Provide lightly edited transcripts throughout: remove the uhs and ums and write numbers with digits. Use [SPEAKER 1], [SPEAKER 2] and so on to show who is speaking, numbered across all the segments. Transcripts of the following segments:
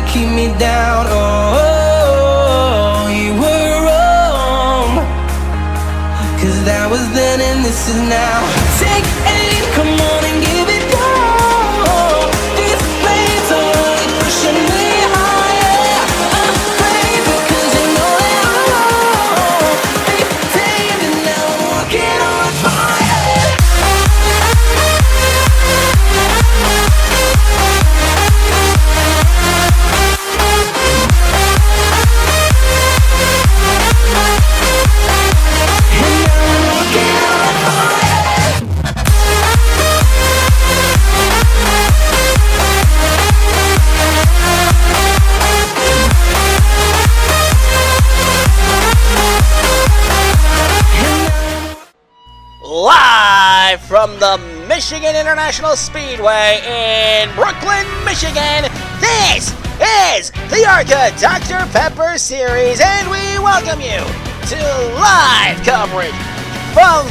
[SPEAKER 1] keep me down. Oh, you were wrong, 'cause that was then and this is now. Take aim, come on and give it go. These flames are only pushing me higher. I'm crazy 'cause you know that I'm wrong. Be tamed and now I'm walking on fire.
[SPEAKER 2] Live from the Michigan International Speedway in Brooklyn, Michigan, this is the ARCA Dr. Pepper Series, and we welcome you to live coverage from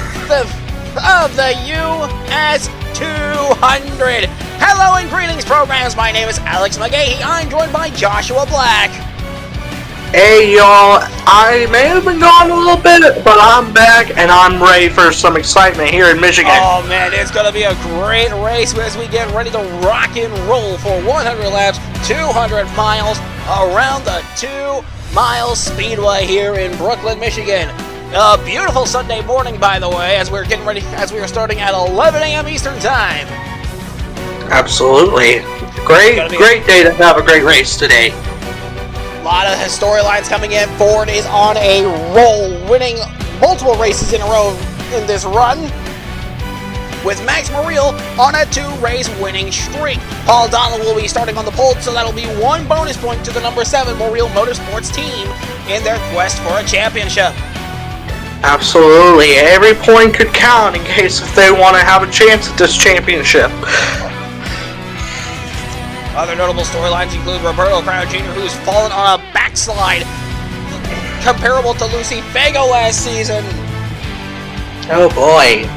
[SPEAKER 2] the US 200. Hello and greetings, programs. My name is Alex McGahee. I'm joined by Joshua Black.
[SPEAKER 3] Hey y'all, I may have been gone a little bit, but I'm back and I'm ready for some excitement here in Michigan.
[SPEAKER 2] Oh man, it's going to be a great race as we get ready to rock and roll for 100 laps, 200 miles around the 2-mile speedway here in Brooklyn, Michigan. A beautiful Sunday morning, by the way, as we're getting ready, as we are starting at 11 a.m. Eastern Time.
[SPEAKER 3] Absolutely. Great day to have a great race today.
[SPEAKER 2] A lot of storylines coming in. Ford is on a roll, winning multiple races in a row in this run, with Max Muriel on a 2-race winning streak. Paul Donald will be starting on the pole, so that'll be 1 bonus point to the number 7 Muriel Motorsports team in their quest for a championship.
[SPEAKER 3] Absolutely. Every point could count in case if they want to have a chance at this championship.
[SPEAKER 2] Other notable storylines include Roberto Crowd Jr., who's fallen on a backslide comparable to Lucy Fago last season.
[SPEAKER 3] Oh boy.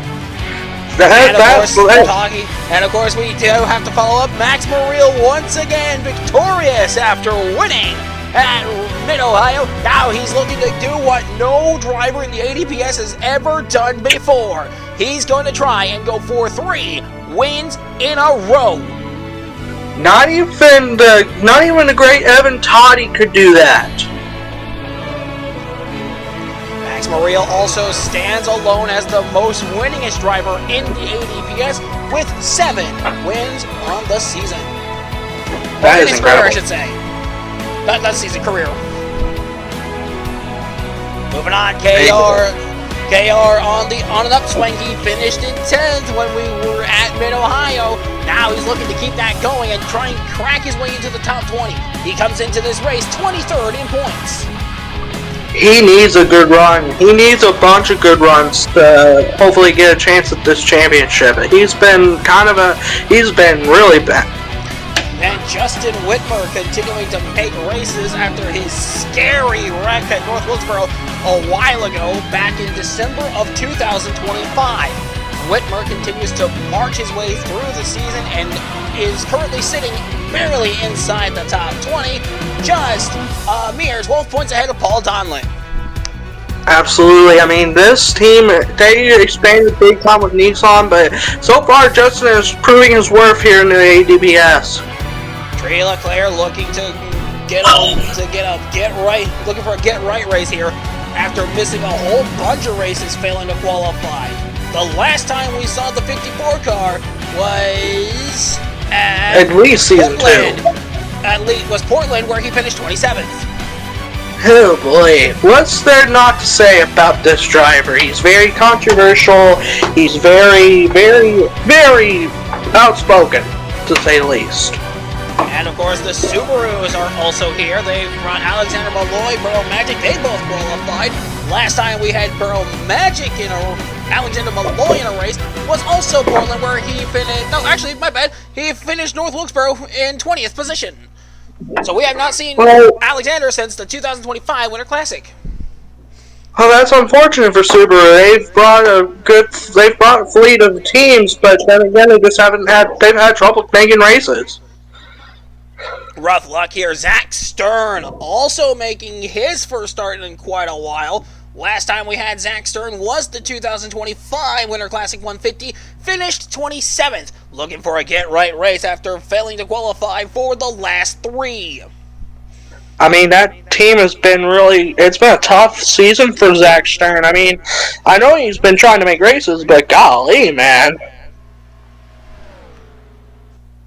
[SPEAKER 2] And of course, we do have to follow up Max Muriel once again victorious after winning at Mid-Ohio. Now he's looking to do what no driver in the ADPS has ever done before. He's going to try and go for 3 wins in a row.
[SPEAKER 3] Not even the great Evan Toddy could do that.
[SPEAKER 2] Max Muriel also stands alone as the most winningest driver in the ADPS with 7 wins on the season.
[SPEAKER 3] That is incredible.
[SPEAKER 2] Career, I should say. Not season, career. Moving on, KR on an upswing. He finished in 10th when we were at Mid-Ohio. Now he's looking to keep that going and try and crack his way into the top 20. He comes into this race 23rd in points.
[SPEAKER 3] He needs a good run. He needs a bunch of good runs to hopefully get a chance at this championship. He's been really bad.
[SPEAKER 2] And Justin Whitmer continuing to make races after his scary wreck at North Wilkesboro a while ago back in December of 2025. Whitmer continues to march his way through the season and is currently sitting barely inside the top 20, just a mere 12 points ahead of Paul Donlin.
[SPEAKER 3] Absolutely. I mean, this team, they expanded big time with Nissan, but so far Justin is proving his worth here in the ADPS.
[SPEAKER 2] Trey Leclerc looking to looking for a get-right race here after missing a whole bunch of races, failing to qualify. The last time we saw the 54 car was at
[SPEAKER 3] least season
[SPEAKER 2] Portland.
[SPEAKER 3] 2.
[SPEAKER 2] At least was Portland, where he finished 27th.
[SPEAKER 3] Oh boy, what's there not to say about this driver? He's very controversial. He's very, very, very outspoken, to say the least.
[SPEAKER 2] And of course, the Subarus are also here. They've brought Alexander Malloy, Burrow Magic. They both qualified. Last time we had Burrow Magic Alexander Malloy in a race was also Portland, where he finished. No, actually, my bad. He finished North Wilkesboro in 20th position. So we have not seen Alexander since the 2025 Winter Classic.
[SPEAKER 3] Well, that's unfortunate for Subaru. They've brought a fleet of teams, but then again, they've had trouble making races.
[SPEAKER 2] Rough luck here. Zach Stern also making his first start in quite a while. Last time we had Zach Stern was the 2025 Winter Classic 150, finished 27th, looking for a get-right race after failing to qualify for the last 3.
[SPEAKER 3] I mean, that team has been it's been a tough season for Zach Stern. I mean, I know he's been trying to make races, but golly, man.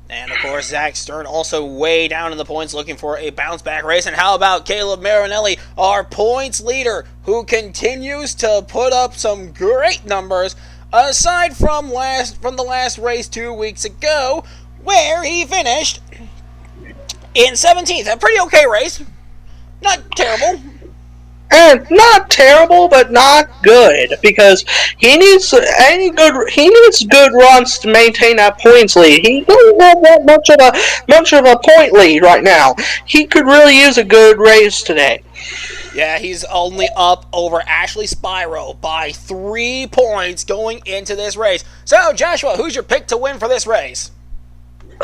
[SPEAKER 2] And, of course, Zach Stern also way down in the points looking for a bounce-back race. And how about Caleb Marinelli, our points leader, who continues to put up some great numbers, aside from the last race 2 weeks ago, where he finished in 17th. A pretty okay race. Not terrible.
[SPEAKER 3] And not terrible, but not good, because he needs good runs to maintain that points lead. He doesn't have that much of a point lead right now. He could really use a good race today.
[SPEAKER 2] Yeah, he's only up over Ashley Spyro by 3 points going into this race. So, Joshua, who's your pick to win for this race?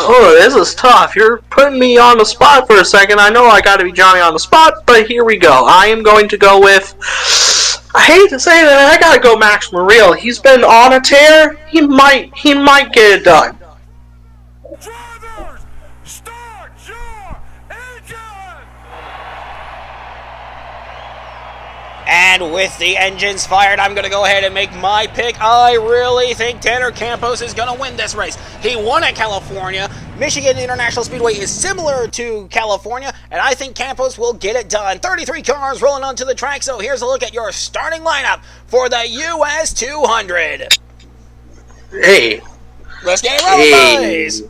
[SPEAKER 3] Oh, this is tough. You're putting me on the spot for a second. I know I gotta be Johnny on the spot, but here we go. I am going to go with... I hate to say that, I gotta go Max Muriel. He's been on a tear. He might get it done.
[SPEAKER 4] Drivers, start your engine!
[SPEAKER 2] And with the engines fired, I'm going to go ahead and make my pick. I really think Tanner Campos is going to win this race. He won at California. Michigan International Speedway is similar to California, and I think Campos will get it done. 33 cars rolling onto the track, so here's a look at your starting lineup for the US 200.
[SPEAKER 3] Hey.
[SPEAKER 2] Let's get rolling, boys.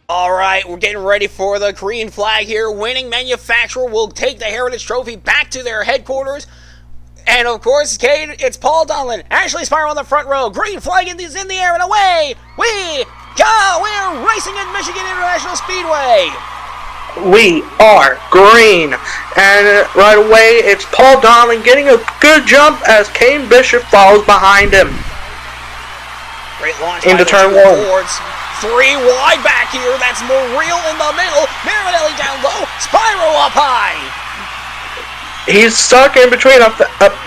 [SPEAKER 2] All right, we're getting ready for the green flag here. Winning manufacturer will take the Heritage Trophy back to their headquarters. And, of course, Cade, it's Paul Donlin. Ashley Spire on the front row. Green flag is in the air, and away we go. We're racing at Michigan International Speedway.
[SPEAKER 3] We are green. And right away, it's Paul Donlin getting a good jump as Kane Bishop follows behind him.
[SPEAKER 2] Great launch
[SPEAKER 3] into turn one.
[SPEAKER 2] Forwards. 3 wide back here. That's Muriel in the middle. Marinelli down low. Spyro up high.
[SPEAKER 3] He's stuck in between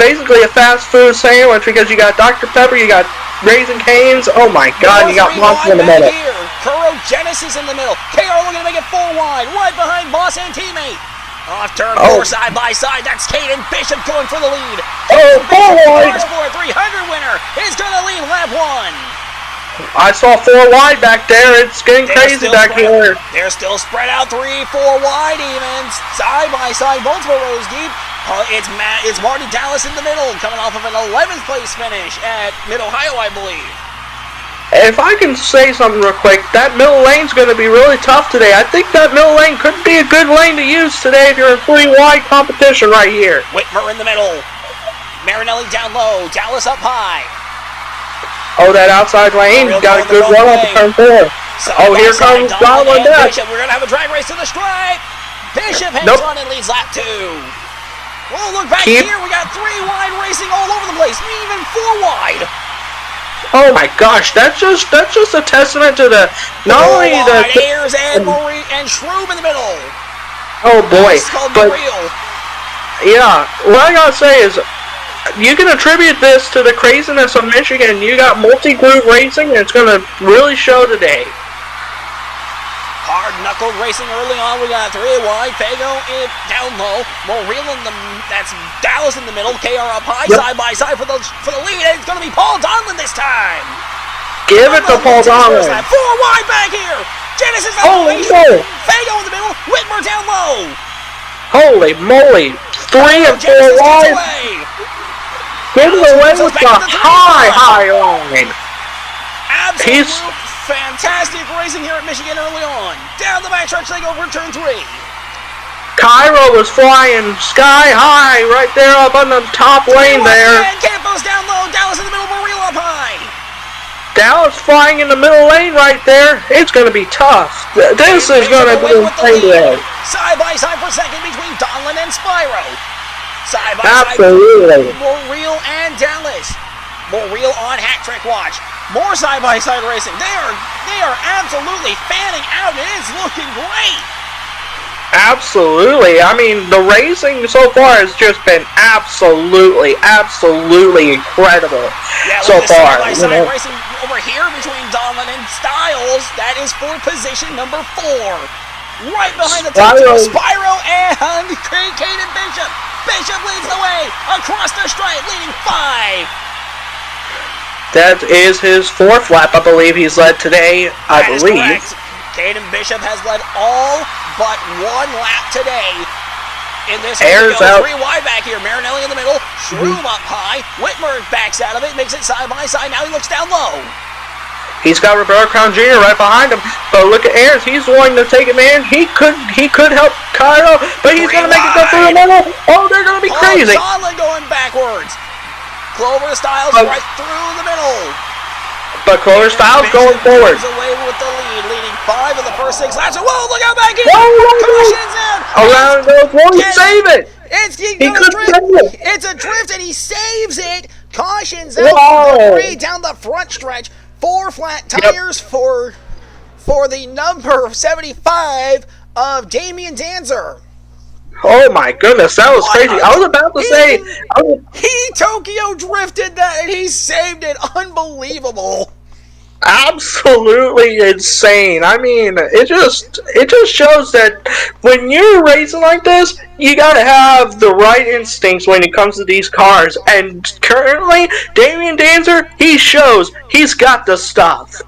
[SPEAKER 3] basically a fast food sandwich because you got Dr. Pepper, you got Raisin Canes. Oh my God, you got Monster in the middle.
[SPEAKER 2] Kuro Genesis in the middle. KR looking to make it 4 wide. Right behind boss and teammate. Off turn 4 side by side. That's Caden Bishop going for the lead.
[SPEAKER 3] Oh, 4 wide.
[SPEAKER 2] 300 winner is going to lead lap 1.
[SPEAKER 3] I saw 4 wide back there. It's getting crazy back here.
[SPEAKER 2] They're still spread out 3-4 wide even. Side by side, multiple rows deep. It's Marty Dallas in the middle, coming off of an 11th place finish at Mid-Ohio, I believe.
[SPEAKER 3] If I can say something real quick, that middle lane's going to be really tough today. I think that middle lane could be a good lane to use today if you're in 3 wide competition right here.
[SPEAKER 2] Whitmer in the middle. Marinelli down low. Dallas up high.
[SPEAKER 3] Oh, that outside lane got a good run off of turn 4. Oh, here comes Donlin
[SPEAKER 2] Bishop. We're going to have a drag race to the stripe. Bishop hangs on and leads lap 2. Oh, look back here. We got 3 wide racing all over the place. Even 4 wide.
[SPEAKER 3] Oh my gosh, that's just a testament to the not only the
[SPEAKER 2] Ayers and Marie and Schroom in the middle.
[SPEAKER 3] Oh boy,
[SPEAKER 2] It's called
[SPEAKER 3] but
[SPEAKER 2] real.
[SPEAKER 3] yeah, what I gotta say is, you can attribute this to the craziness of Michigan. You got multi-groove racing, and it's gonna really show today.
[SPEAKER 2] Hard-knuckled racing early on. We got 3 wide. Fago down low. Moreel in the. That's Dallas in the middle. KR up high, side by side for the lead. And it's going to be Paul Donlin this time.
[SPEAKER 3] Give it to Paul Donlin.
[SPEAKER 2] 4 wide back here. Genesis elevation.
[SPEAKER 3] No.
[SPEAKER 2] Fago in the middle. Whitmer down low.
[SPEAKER 3] Holy moly! 3 and 4 wide. Give it away with the high line.
[SPEAKER 2] Absolute fantastic racing here at Michigan early on. Down the backstretch they go for turn 3.
[SPEAKER 3] Cairo was flying sky high right there up on the top lane there.
[SPEAKER 2] And Campos down low. Dallas in the middle. Moreel up high.
[SPEAKER 3] Dallas flying in the middle lane right there. It's going to be tough. This is going to be insane today.
[SPEAKER 2] Side by side for second between Donlin and Spyro. Side by
[SPEAKER 3] Absolutely.
[SPEAKER 2] side. Moreel and Dallas. Moreel on hat trick watch. More side-by-side racing. They are absolutely fanning out. It is looking great.
[SPEAKER 3] Absolutely. I mean, the racing so far has just been absolutely incredible so far.
[SPEAKER 2] Side-by-side racing over here between Donlin and Styles. That is for position number 4. Right behind the top two, Spyro and Caden Bishop. Bishop leads the way across the stripe, leading 5.
[SPEAKER 3] That is his 4th lap, I believe he's led today, I believe.
[SPEAKER 2] Caden Bishop has led all but 1 lap today. In this
[SPEAKER 3] Ayers out.
[SPEAKER 2] 3 wide back here. Marinelli in the middle. Schroom up high. Whitmer backs out of it, makes it side by side. Now he looks down low.
[SPEAKER 3] He's got Roberto Crown Jr. right behind him. But look at Ayers, he's wanting to take it, man. He could help Cairo, but he's going to make it go through the middle. Oh, they're going to be crazy.
[SPEAKER 2] Donlin going backwards. Clover Styles right through the middle.
[SPEAKER 3] But Clover Styles going forward.
[SPEAKER 2] Away with the lead, leading 5 of the first 6 laps. Whoa, look out back here.
[SPEAKER 3] Caution's
[SPEAKER 2] in.
[SPEAKER 3] Around those, won't save it.
[SPEAKER 2] It's a drift, and he saves it. Caution's out down the front stretch. 4 flat tires for the number 75 of Damian Danzer.
[SPEAKER 3] Oh my goodness, that was crazy. I was about to say...
[SPEAKER 2] He Tokyo drifted that and he saved it. Unbelievable.
[SPEAKER 3] Absolutely insane. I mean, it just shows that when you're racing like this, you gotta have the right instincts when it comes to these cars. And currently, Damian Danzer, he shows he's got the stuff.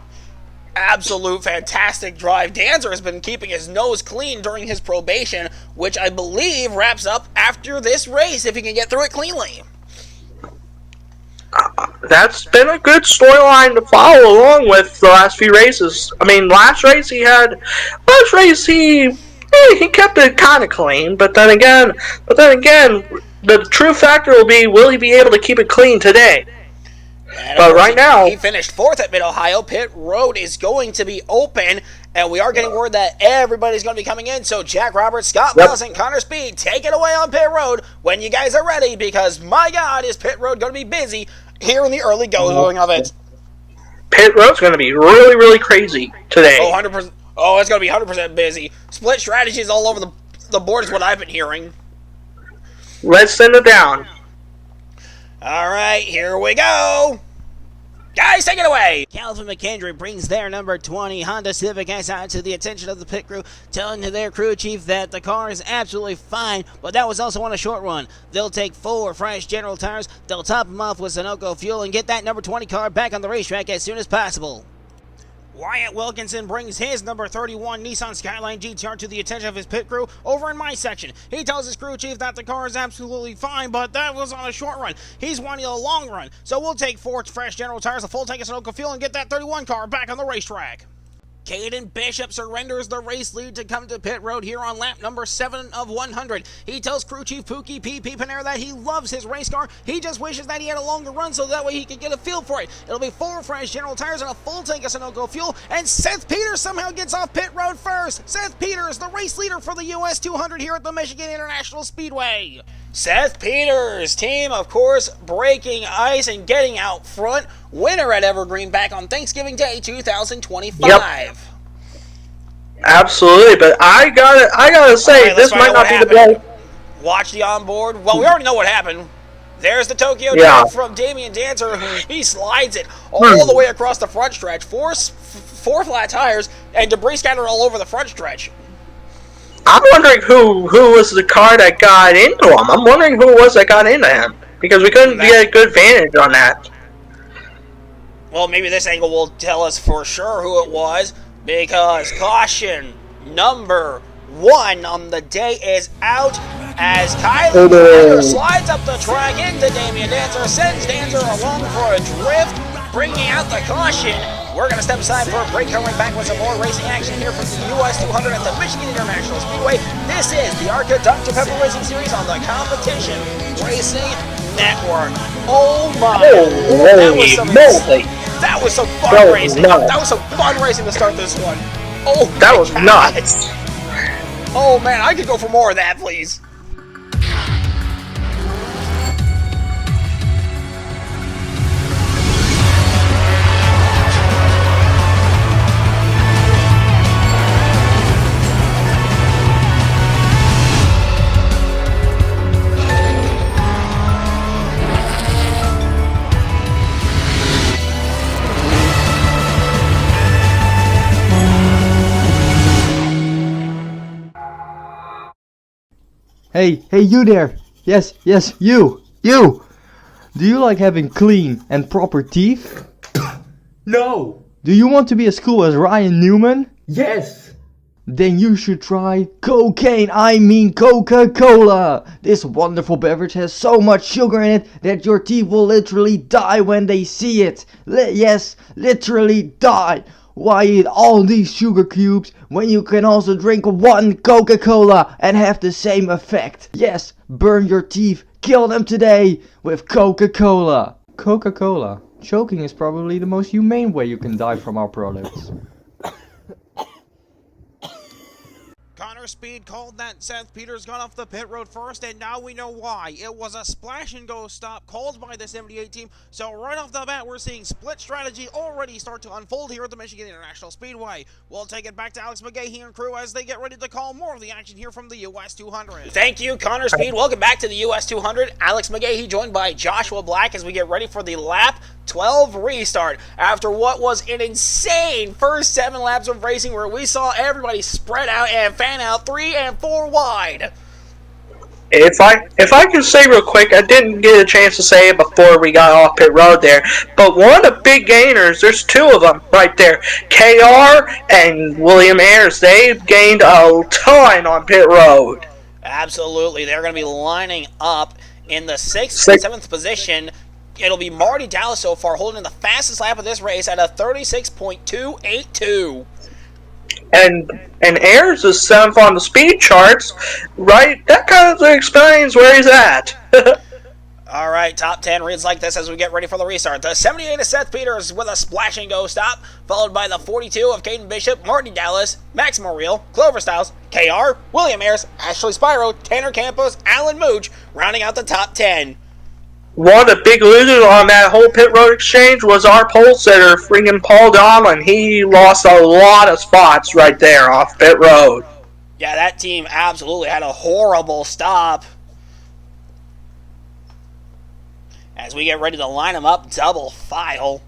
[SPEAKER 2] Absolute fantastic drive. Danzer has been keeping his nose clean during his probation, which I believe wraps up after this race if he can get through it cleanly.
[SPEAKER 3] That's been a good storyline to follow along with the last few races. I mean, last race he kept it kind of clean, but then again, the true factor will he be able to keep it clean today? But right now,
[SPEAKER 2] he finished 4th at Mid-Ohio. Pit road is going to be open, and we are getting word that everybody's going to be coming in. So Jack Roberts, Scott Wells, and Connor Speed, take it away on pit road when you guys are ready, because my God, is pit road going to be busy here in the early going of it.
[SPEAKER 3] Pit road's going to be really, really crazy today.
[SPEAKER 2] Oh, 100%. Oh, it's going to be 100% busy. Split strategies all over the board is what I've been hearing.
[SPEAKER 3] Let's send it down.
[SPEAKER 2] All right, here we go. Guys, take it away! Calvin McKendry brings their number 20 Honda Civic SI to the attention of the pit crew, telling their crew chief that the car is absolutely fine, but that was also on a short run. They'll take 4 fresh General tires, they'll top them off with Sunoco fuel, and get that number 20 car back on the racetrack as soon as possible. Wyatt Wilkinson brings his number 31 Nissan Skyline GTR to the attention of his pit crew over in my section. He tells his crew chief that the car is absolutely fine, but that was on a short run. He's wanting a long run, so we'll take 4 fresh General tires, a full tank of Sunoco fuel, and get that 31 car back on the racetrack. Caden Bishop surrenders the race lead to come to pit road here on lap number 7 of 100. He tells crew chief Pookie P.P. Panera that he loves his race car. He just wishes that he had a longer run so that way he could get a feel for it. It'll be 4 fresh General tires and a full tank of Sunoco fuel. And Seth Peters somehow gets off pit road first. Seth Peters, the race leader for the US 200 here at the Michigan International Speedway. Seth Peters' team, of course, breaking ice and getting out front. Winner at Evergreen back on Thanksgiving Day 2025.
[SPEAKER 3] Yep. Absolutely, but I gotta say,
[SPEAKER 2] right,
[SPEAKER 3] this might not be the best.
[SPEAKER 2] Watch the onboard. Well, we already know what happened. There's the Tokyo Drift from Damian Dancer, who he slides it all the way across the front stretch. Four flat tires and debris scattered all over the front stretch.
[SPEAKER 3] I'm wondering who was the car that got into him. I'm wondering who it was that got into him, because we couldn't get a good vantage on that.
[SPEAKER 2] Well, maybe this angle will tell us for sure who it was, because caution number 1 on the day is out as Kyler slides up the track into Damian Dancer, sends Dancer along for a drift, bringing out the caution. We're going to step aside for a break, coming back with some more racing action here from the US 200 at the Michigan International Speedway. This is the ARCA Dr. Pepper Racing Series on the Competition Racing Network. Oh my! That was some fun racing. That was some fun racing to start this one. Oh,
[SPEAKER 3] that was nuts.
[SPEAKER 2] Oh man, I could go for more of that, please.
[SPEAKER 5] Hey, you there! Yes, you! Do you like having clean and proper teeth?
[SPEAKER 6] No!
[SPEAKER 5] Do you want to be as cool as Ryan Newman?
[SPEAKER 6] Yes!
[SPEAKER 5] Then you should try Coca-Cola! This wonderful beverage has so much sugar in it that your teeth will literally die when they see it! Yes, literally die! Why eat all these sugar cubes when you can also drink one Coca-Cola and have the same effect? Yes, burn your teeth, kill them today with Coca-Cola. Coca-Cola. Choking is probably the most humane way you can die from our products.
[SPEAKER 7] Connor Speed called that Seth Peters got off the pit road first, and now we know why. It was a splash and go stop called by the 78 team, so right off the bat we're seeing split strategy already start to unfold here at the Michigan International Speedway. We'll take it back to Alex McGahee and crew as they get ready to call more of the action here from the US 200.
[SPEAKER 2] Thank you, Connor Speed. Welcome back to the US 200. Alex McGahee joined by Joshua Black as we get ready for the lap 12 restart after what was an insane first 7 laps of racing where we saw everybody spread out and fan out 3 and 4 wide.
[SPEAKER 3] If I can say real quick, I didn't get a chance to say it before we got off pit road there, but one of the big gainers, there's 2 of them right there, KR and William Ayers. They've gained a ton on pit road.
[SPEAKER 2] Absolutely. They're going to be lining up in the 6th and 7th position. It'll be Marty Dallas so far holding the fastest lap of this race at a 36.282.
[SPEAKER 3] And Ayers is 7th on the speed charts, right? That kind of explains where he's at.
[SPEAKER 2] All right, top 10 reads like this as we get ready for the restart. The 78 of Seth Peters with a splash and go stop, followed by the 42 of Caden Bishop, Marty Dallas, Max Moriel, Clover Styles, KR, William Ayers, Ashley Spyro, Tanner Campos, Alan Mooch, rounding out the top 10.
[SPEAKER 3] One of the big losers on that whole pit road exchange was our pole sitter, freaking Paul Donlin. He lost a lot of spots right there off pit road.
[SPEAKER 2] Yeah, that team absolutely had a horrible stop. As we get ready to line them up, double file.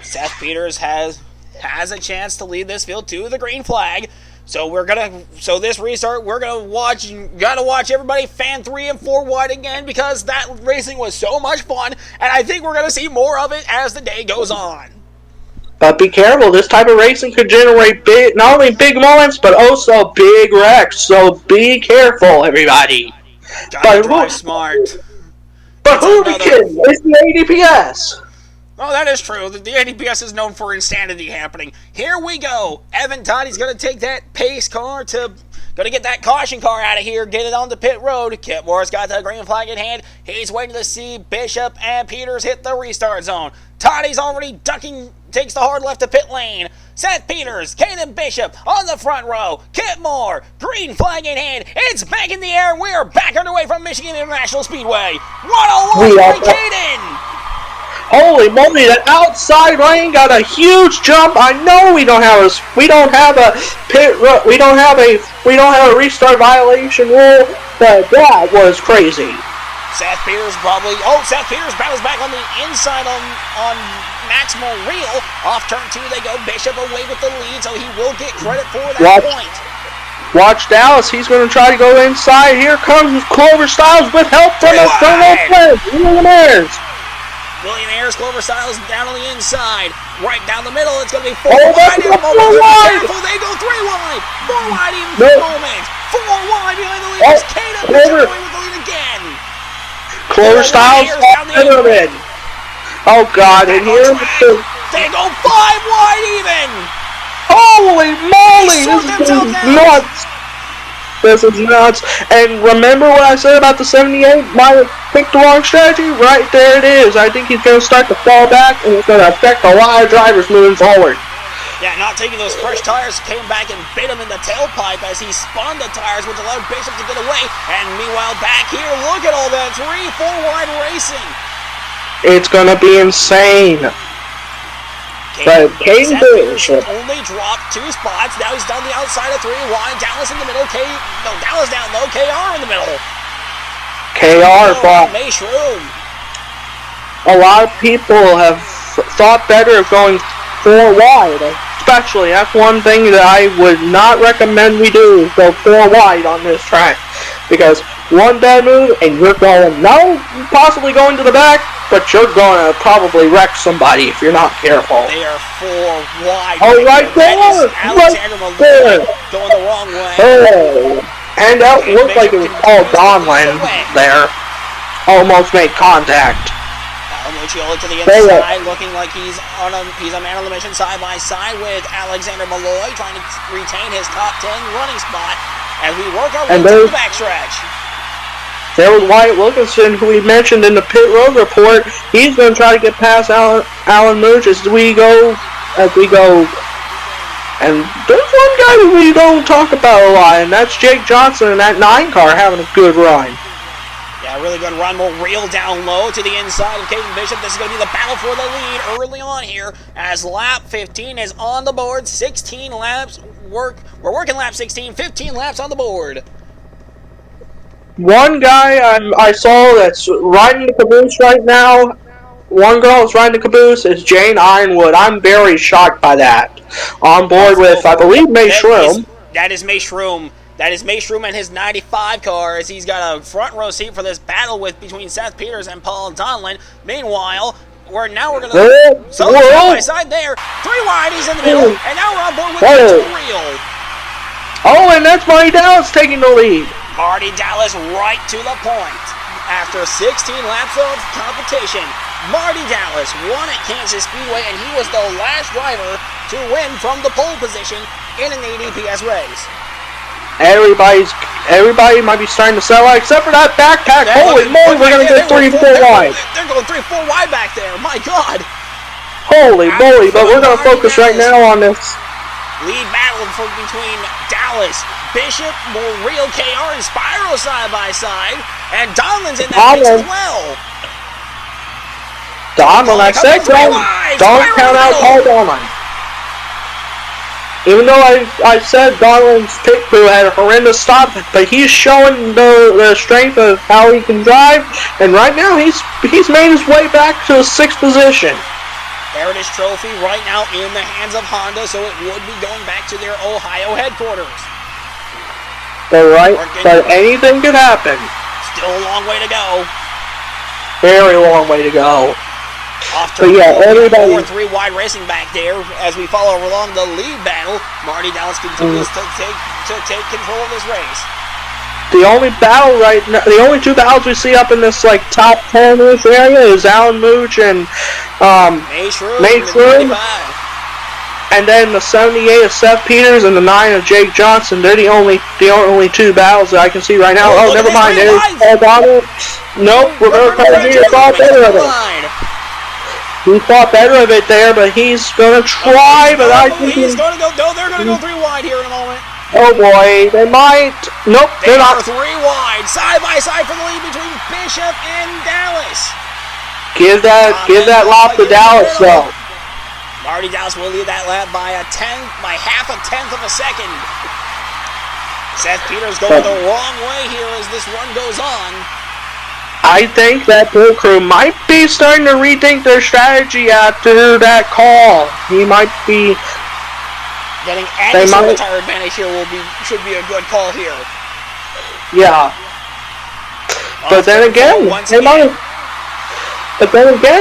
[SPEAKER 2] Seth Peters has a chance to lead this field to the green flag. So this restart, gotta watch everybody fan 3 and 4 wide again because that racing was so much fun, and I think we're gonna see more of it as the day goes on.
[SPEAKER 3] But be careful, this type of racing could generate not only big moments, but also big wrecks. So be careful, everybody.
[SPEAKER 2] Gotta drive smart.
[SPEAKER 3] But who are we kidding? It's the ADPS.
[SPEAKER 2] Oh, that is true. The ADPS is known for insanity happening. Here we go. Evan Toddy's going to take that pace car going to get that caution car out of here, get it on the pit road. Kip Moore's got the green flag in hand. He's waiting to see Bishop and Peters hit the restart zone. Toddy's already ducking, takes the hard left to pit lane. Seth Peters, Caden Bishop on the front row. Kip Moore, green flag in hand. It's back in the air. We are back underway from Michigan International Speedway. What a launch by Caden!
[SPEAKER 3] Holy moly! That outside lane got a huge jump. I know we don't have a restart violation rule, but that was crazy.
[SPEAKER 2] Seth Peters battles back on the inside on Maximal Real. Off turn 2 they go. Bishop away with the lead, so he will get credit for that point.
[SPEAKER 3] Watch Dallas. He's going to try to go inside. Here comes Clover Styles with help from his fellow friend, William Ayers.
[SPEAKER 2] William Ayers, Clover Styles down on the inside. Right down the middle, it's going to be 4
[SPEAKER 3] wide.
[SPEAKER 2] They go 3 wide. 4 wide even for the moment. 4 wide behind the leaders. Caden Bishop going with the lead again.
[SPEAKER 3] Clover Styles down the end. Oh God, and here
[SPEAKER 2] they go 5 wide even.
[SPEAKER 3] Holy moly, this is nuts. This is nuts. And remember what I said about the 78? Might have picked the wrong strategy? Right there it is. I think he's going to start to fall back, and it's going to affect a lot of drivers moving forward.
[SPEAKER 2] Yeah, not taking those fresh tires, came back and bit him in the tailpipe as he spun the tires, which allowed Bishop to get away. And meanwhile, back here, look at all that 3-4 wide racing.
[SPEAKER 3] It's going to be insane. But Caden Bishop
[SPEAKER 2] only dropped 2 spots. Now he's down the outside of 3 wide. Dallas in the middle. Dallas down low. KR in the middle.
[SPEAKER 3] KR, but a lot of people have thought better of going 4 wide. Especially, that's one thing that I would not recommend we do, is go 4 wide on this track. Because one bad move and you're going, possibly going to the back, but you're going to probably wreck somebody if you're not careful.
[SPEAKER 2] They are 4 wide.
[SPEAKER 3] Oh, right there!
[SPEAKER 2] Alexander Malloy going the wrong way.
[SPEAKER 3] Oh, and that looked like it was Paul Donlan there. Almost made contact.
[SPEAKER 2] Mucciolo to the inside, looking like he's a man on the mission side by side with Alexander Malloy, trying to retain his top 10 running spot as we work our way to the backstretch.
[SPEAKER 3] There was Wyatt Wilkinson, who we mentioned in the pit road report. He's going to try to get past Alan Mooch as we go. And there's one guy that we don't talk about a lot, and that's Jake Johnson in that 9 car having a good run.
[SPEAKER 2] Yeah, really good run. Will reel down low to the inside of Caden Bishop. This is going to be the battle for the lead early on here as lap 15 is on the board. 16 laps. We're working lap 16. 15 laps on the board.
[SPEAKER 3] One guy I saw that's riding the caboose right now, one girl that's riding the caboose is Jane Ironwood. I'm very shocked by that. On board with, I believe, May Shroom.
[SPEAKER 2] That is May Shroom. That is May Shroom and his 95 car as he's got a front row seat for this battle between Seth Peters and Paul Donlan. Meanwhile, we're going to side by side there. 3 wide, he's in the middle, and now we're on board with the Real.
[SPEAKER 3] Oh, and that's Marty Dallas taking the lead.
[SPEAKER 2] Marty Dallas right to the point. After 16 laps of competition, Marty Dallas won at Kansas Speedway, and he was the last driver to win from the pole position in an ADPS race.
[SPEAKER 3] Everybody might be starting to sell out, except for that backpack. Holy moly, we're going to go 3-4 wide.
[SPEAKER 2] They're going 3-4 wide back there. My God.
[SPEAKER 3] Holy moly, but we're going to focus right now on this.
[SPEAKER 2] Lead battle between Dallas, Bishop, Real KR, and Spyro side by side. And Donlan's in that mix as well.
[SPEAKER 3] Donlan, I said don't count out Paul Donlan. Even though I said Donlan's pit crew had a horrendous stop, but he's showing the strength of how he can drive, and right now he's made his way back to 6th position.
[SPEAKER 2] Heritage Trophy right now in the hands of Honda, so it would be going back to their Ohio headquarters.
[SPEAKER 3] But anything could happen.
[SPEAKER 2] Still a long way to go.
[SPEAKER 3] Very long way to go.
[SPEAKER 2] Off to 4-3 wide racing back there as we follow along the lead battle. Marty Dallas continues to take control of this race.
[SPEAKER 3] The only battle right now, the only 2 battles we see up in this top 10-ish area is Alan Mooch and May Shroom. And then the 78 of Seth Peters and the 9 of Jake Johnson. They're the only 2 battles that I can see right now. Oh, never mind. There's Paul Donlan. Nope, Roberto Cardenier's all better of it. He thought better of it there, but he's gonna try. But I think
[SPEAKER 2] he's going to go. No, they're going to go 3 wide here in a moment.
[SPEAKER 3] oh boy, they might. Nope,
[SPEAKER 2] They
[SPEAKER 3] they're
[SPEAKER 2] are
[SPEAKER 3] not.
[SPEAKER 2] 3 wide, side by side for the lead between Bishop and Dallas.
[SPEAKER 3] Give that lap to Dallas though.
[SPEAKER 2] Marty Dallas will lead that lap by half a tenth of a second. Seth Peters going the wrong way here as this run goes on.
[SPEAKER 3] I think that pit crew might be starting to rethink their strategy after that call. He might be
[SPEAKER 2] getting any sort of tire advantage here should be a good call here.
[SPEAKER 3] Yeah. But then again,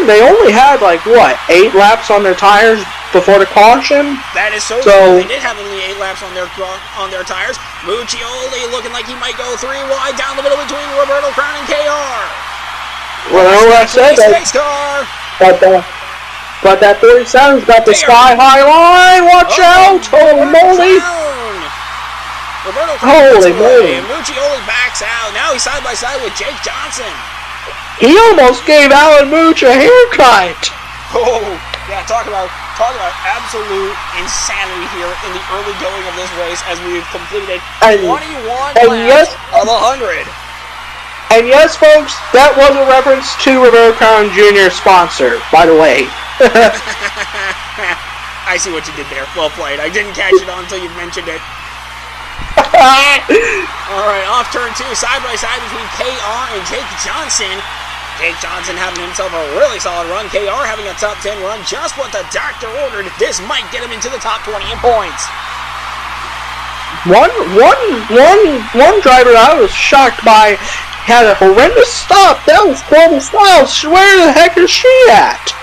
[SPEAKER 3] they only had like what, 8 laps on their tires before the caution.
[SPEAKER 2] That is so true. They did have only 8 laps on their tires. Muccioli looking like he might go 3 wide down the middle between Roberto Crown and KR.
[SPEAKER 3] Well, I said that. But that 47's got the sky high line. Watch out! Holy moly!
[SPEAKER 2] Roberto Crown
[SPEAKER 3] holy moly!
[SPEAKER 2] Muccioli backs out. Now he's side by side with Jake Johnson.
[SPEAKER 3] He almost gave Alan Mooch a haircut.
[SPEAKER 2] Oh, yeah, talk about absolute insanity here in the early going of this race as we've completed 21 laps of 100.
[SPEAKER 3] And yes, folks, that was a reference to Roberto Crown Jr.'s sponsor, by the way.
[SPEAKER 2] I see what you did there. Well played. I didn't catch it on until you mentioned it. Alright, off turn 2, side by side between KR and Jake Johnson. Jake Johnson having himself a really solid run. KR having a top 10 run. Just what the doctor ordered. This might get him into the top 20 in points.
[SPEAKER 3] One driver I was shocked by had a horrendous stop. That was Corbin Styles. Where the heck is she at?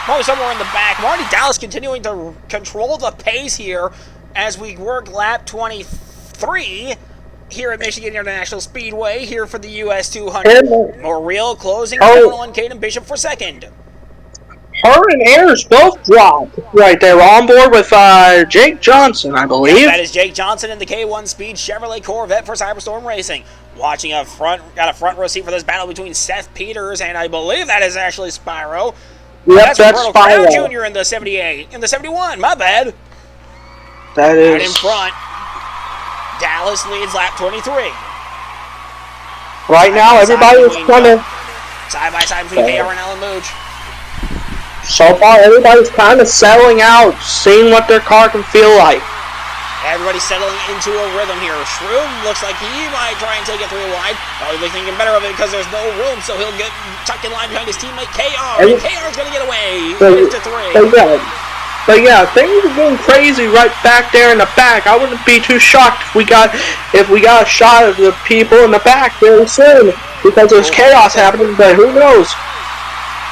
[SPEAKER 2] Probably somewhere in the back. Marty Dallas continuing to control the pace here as we work lap 23 here at Michigan International Speedway here for the US 200. Morrill closing on Caden Bishop for second.
[SPEAKER 3] Her and Ayers both dropped right there on board with Jake Johnson, I believe.
[SPEAKER 2] Yeah, that is Jake Johnson in the K1 Speed Chevrolet Corvette for Cyberstorm Racing. Got a front row seat for this battle between Seth Peters and I believe that is actually Spyro.
[SPEAKER 3] Yep, that's Spyro.
[SPEAKER 2] Jr. in the 78, in the 71, my bad.
[SPEAKER 3] That is.
[SPEAKER 2] Right in front. Dallas leads lap 23.
[SPEAKER 3] Right now, everybody's kind of
[SPEAKER 2] side by side between KR and Alan Mooch.
[SPEAKER 3] So far, everybody's kind of settling out, seeing what their car can feel like.
[SPEAKER 2] Everybody's settling into a rhythm here. Shroom looks like he might try and take it 3 wide. Probably thinking better of it because there's no room, so he'll get tucked in line behind his teammate KR. And KR's going to get away. He's to 3.
[SPEAKER 3] But yeah, things are going crazy right back there in the back. I wouldn't be too shocked if we got a shot of the people in the back very soon because there's chaos happening. But who knows?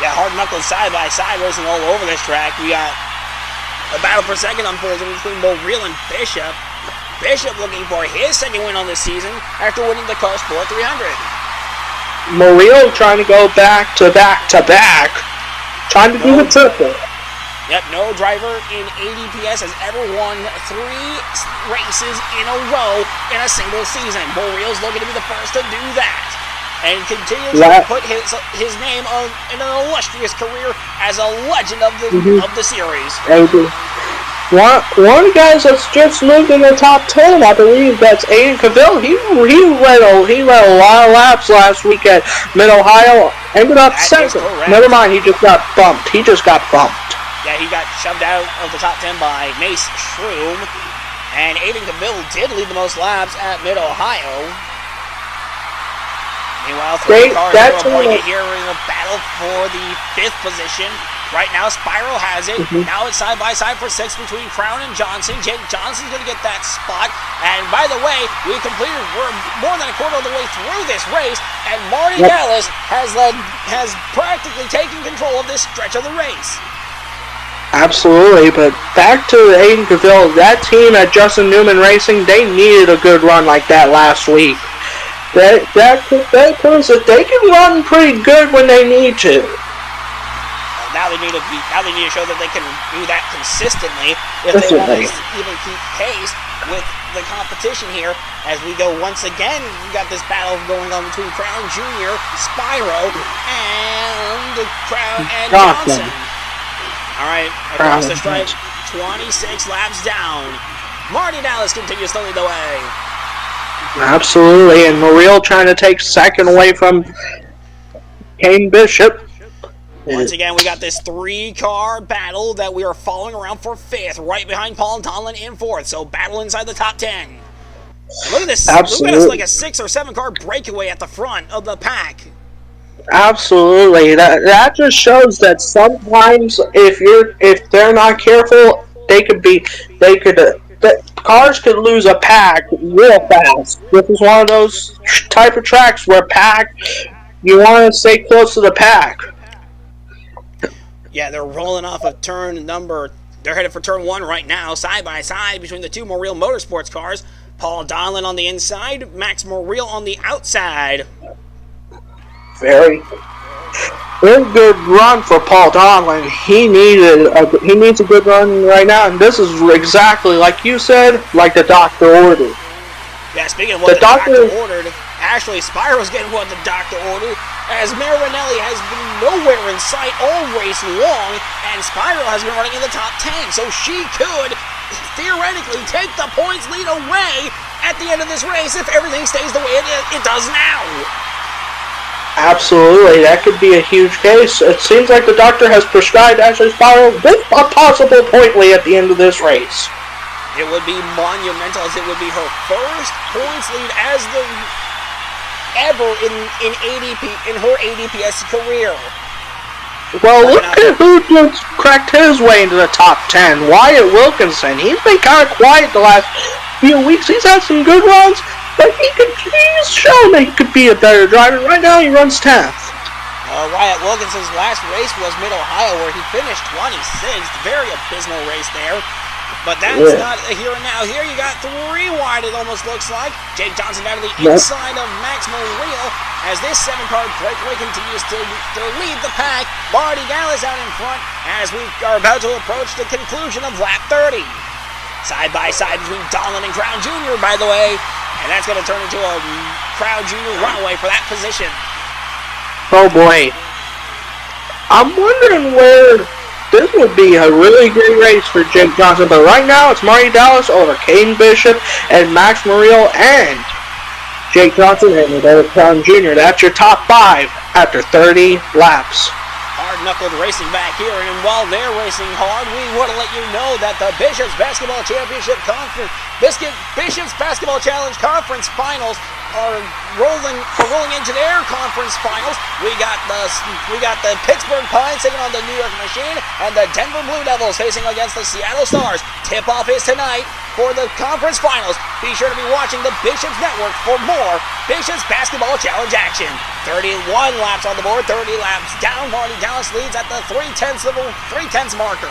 [SPEAKER 2] Yeah, hard knuckles side by side racing all over this track. We got a battle for second unfolding between Morrill and Bishop. Bishop looking for his second win on this season after winning the Coast Sport 300.
[SPEAKER 3] Morrill trying to go back to back, trying to do the triple.
[SPEAKER 2] Yep, no driver in ADPS has ever won 3 races in a row in a single season. Morrill's looking to be the first to do that. And continue to put his name on in an illustrious career as a legend of the series.
[SPEAKER 3] One of the guys that's just moved in the top 10, I believe, that's Aiden Cavill. He led a lot of laps last week at Mid-Ohio. Ended up second. Never mind, he just got bumped.
[SPEAKER 2] Yeah, he got shoved out of the top 10 by Mace Shroom. And Aiden Cavill did lead the most laps at Mid-Ohio. Meanwhile, 3 cars are appointed here in a battle for the 5th position. Right now, Spyro has it. Now it's side by side for 6 between Crown and Johnson. Jake Johnson's going to get that spot. And by the way, we're more than a quarter of the way through this race, and Marty Dallas has practically taken control of this stretch of the race.
[SPEAKER 3] Absolutely, but back to Aiden Cavill, that team at Justin Newman Racing, they needed a good run like that last week. That proves that they can run pretty good when they need to.
[SPEAKER 2] Now they need to show that they can do that consistently if they want to even keep pace with the competition here As we go once again, we got this battle going on between Crown Jr., Spyro, and Johnson. All right, across the stripe, 26 laps down. Marty Dallas continues to lead the way.
[SPEAKER 3] Absolutely, and Muriel trying to take second away from Kane Bishop.
[SPEAKER 2] Once again, we got this 3-car battle that we are following around for 5th, right behind Paul Donlin in 4th. So battle inside the top 10. Look at this!
[SPEAKER 3] Absolutely.
[SPEAKER 2] Look at us, like a 6 or 7-car breakaway at the front of the pack.
[SPEAKER 3] Absolutely, that just shows that sometimes if they're not careful, cars could lose a pack real fast. This is one of those type of tracks where you want to stay close to the pack.
[SPEAKER 2] Yeah, they're rolling off of they're headed for turn 1 right now, side by side between the two Morial Motorsports cars. Paul Donlin on the inside, Max Moriel on the outside.
[SPEAKER 3] Very good run for Paul Donlin. He needs a good run right now, and this is exactly like you said, like the doctor ordered.
[SPEAKER 2] Yeah, speaking of what the doctor ordered, actually Spyro's getting what the doctor ordered, as Marinelli has been nowhere in sight all race long, and Spyro has been running in the top 10, so she could theoretically take the points lead away at the end of this race if everything stays the way it does now.
[SPEAKER 3] Absolutely, that could be a huge case. It seems like the doctor has prescribed Ashley Spyro with a possible point lead at the end of this race.
[SPEAKER 2] It would be monumental, as it would be her first points lead ever in her ADPS career.
[SPEAKER 3] Well, look at who just cracked his way into the top 10. Wyatt Wilkinson. He's been kind of quiet the last few weeks. He's had some good runs, but he's shown that he could be a better driver. Right now, he runs 10th.
[SPEAKER 2] Wyatt Wilkinson's last race was Mid-Ohio, where he finished 26th. Very abysmal race there. But that's not a here and now. Here you got 3 wide, it almost looks like. Jake Johnson down to the inside of Max Moriel as this 7-car breakaway continues to lead the pack. Marty Dallas out in front as we are about to approach the conclusion of lap 30. Side by side between Donlin and Crown Jr., by the way. And that's going to turn into a Crown Jr. runaway for that position.
[SPEAKER 3] Oh boy. I'm wondering where this would be a really great race for Jake Johnson, but right now it's Marty Dallas over Caden Bishop and Max Muriel and Jake Johnson and Crown Jr. That's your top 5 after 30 laps.
[SPEAKER 2] Hard-knuckled racing back here, and while they're racing hard, we want to let you know that the Bishop's Basketball Championship Conference, Bishop's Basketball Challenge Conference Finals are rolling into their conference finals. We got the Pittsburgh Pines taking on the New York Machine, and the Denver Blue Devils facing against the Seattle Stars. Tip-off is tonight for the conference finals. Be sure to be watching the Bishop's Network for more Bishop's Basketball Challenge action. 31 laps on the board, 30 laps down. Marty Dallas leads at the 3/10 marker.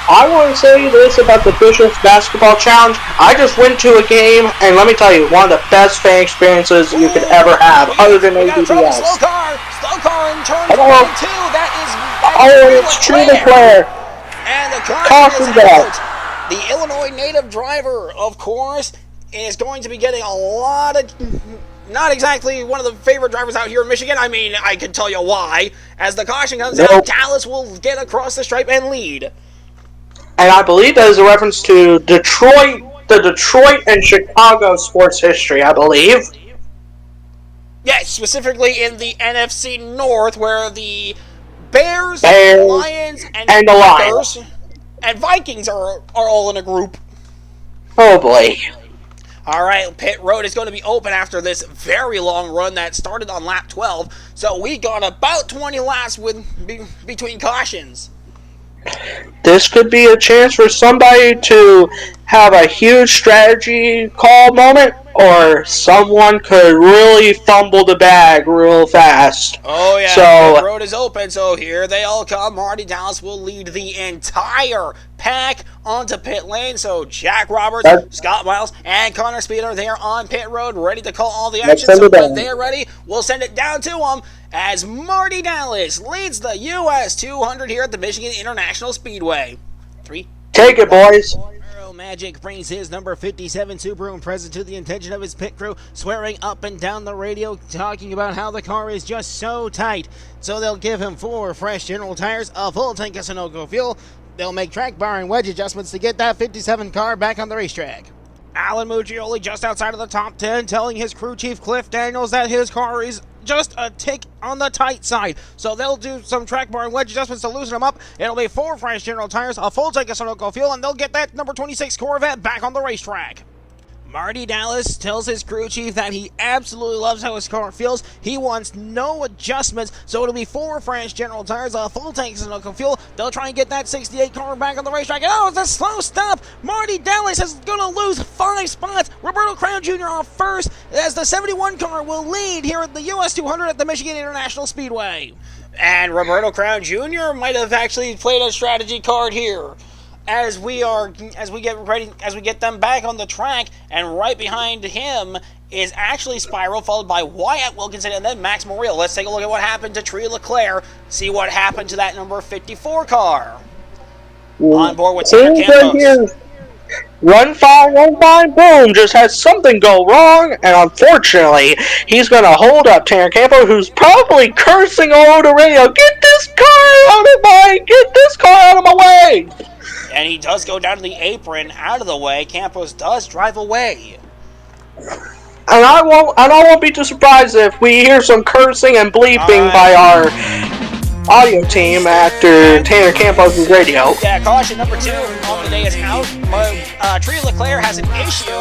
[SPEAKER 3] I want to say this about the Bishop's Basketball Challenge. I just went to a game, and let me tell you, one of the best fan experiences you could ever have, other than ADPS.
[SPEAKER 2] Slow car in turn 22.
[SPEAKER 3] It's true to Claire.
[SPEAKER 2] And the car is out. The Illinois native driver, of course, is going to be getting a lot of... Not exactly one of the favorite drivers out here in Michigan. I mean, I can tell you why. As the caution comes out, Dallas will get across the stripe and lead.
[SPEAKER 3] And I believe that is a reference to the Detroit and Chicago sports history, I believe.
[SPEAKER 2] Yes, specifically in the NFC North, where the Bears Lions, and the Packers and Vikings are all in a group.
[SPEAKER 3] Oh boy.
[SPEAKER 2] Alright, pit road is going to be open after this very long run that started on lap 12. So we got about 20 laps between cautions.
[SPEAKER 3] This could be a chance for somebody to have a huge strategy call moment, or someone could really fumble the bag real fast.
[SPEAKER 2] Oh yeah,
[SPEAKER 3] so,
[SPEAKER 2] the road is open, so here they all come. Marty Dallas will lead the entire pack onto pit lane. So Jack Roberts, Scott Miles, and Connor Speed are there on pit road, ready to call all the action. So when they're ready, we'll send it down to them as Marty Dallas leads the US 200 here at the Michigan International Speedway. 3.
[SPEAKER 3] Take it, boys.
[SPEAKER 2] Magic brings his number 57 Subaru Impreza to the attention of his pit crew, swearing up and down the radio, talking about how the car is just so tight. So they'll give him 4 fresh General tires, a full tank of Sunoco fuel. They'll make track bar and wedge adjustments to get that 57 car back on the racetrack. Alan Muccioli just outside of the top 10, telling his crew chief Cliff Daniels that his car is just a tick on the tight side. So they'll do some track bar and wedge adjustments to loosen them up. It'll be 4 fresh General tires, a full tank of Sunoco fuel, and they'll get that number 26 Corvette back on the racetrack. Marty Dallas tells his crew chief that he absolutely loves how his car feels. He wants no adjustments, so it'll be 4 fresh General tires, a full tank of Sunoco fuel. They'll try and get that 68 car back on the racetrack. And oh, it's a slow stop. Marty Dallas is going to lose 5 spots. Roberto Crown Jr. off first, as the 71 car will lead here at the US 200 at the Michigan International Speedway. And Roberto Crown Jr. might have actually played a strategy card here. As we get them back on the track, and right behind him is actually Spiral, followed by Wyatt Wilkinson, and then Max Morrill. Let's take a look at what happened to Tree Leclerc, see what happened to that number 54 car. On board with Tanner Campos.
[SPEAKER 3] Run fine, boom, just had something go wrong, and unfortunately, he's going to hold up Tanner Campo, who's probably cursing all over the radio, get this car out of my way!
[SPEAKER 2] And he does go down to the apron, out of the way. Campos does drive away.
[SPEAKER 3] And I won't be too surprised if we hear some cursing and bleeping by our audio team after Tanner Campos' radio.
[SPEAKER 2] Yeah, caution number 2 on the day is out. Tree Leclerc has an issue.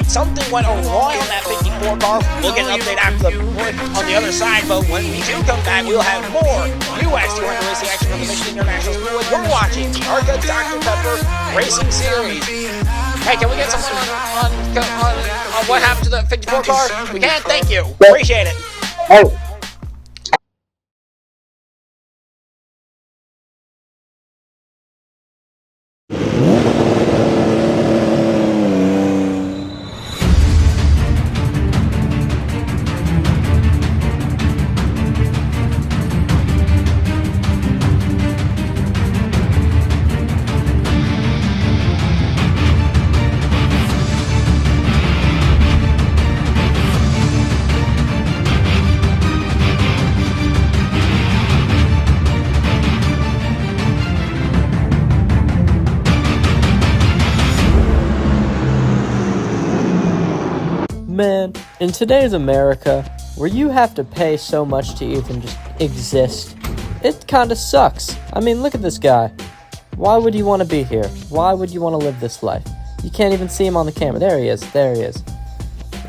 [SPEAKER 2] Something went awry on that 54 car. We'll get an update after the break on the other side, but when we do come back, we'll have more US 200 racing action from the Michigan International Speedway. You're watching the ARCA Dr. Pepper Racing Series. Hey, can we get something on what happened to the 54 car? We can? Thank you. Appreciate it.
[SPEAKER 3] Oh.
[SPEAKER 8] Man, in today's America, where you have to pay so much to even just exist, it kinda sucks. I mean, look at this guy. Why would you want to be here? Why would you want to live this life? You can't even see him on the camera. There he is.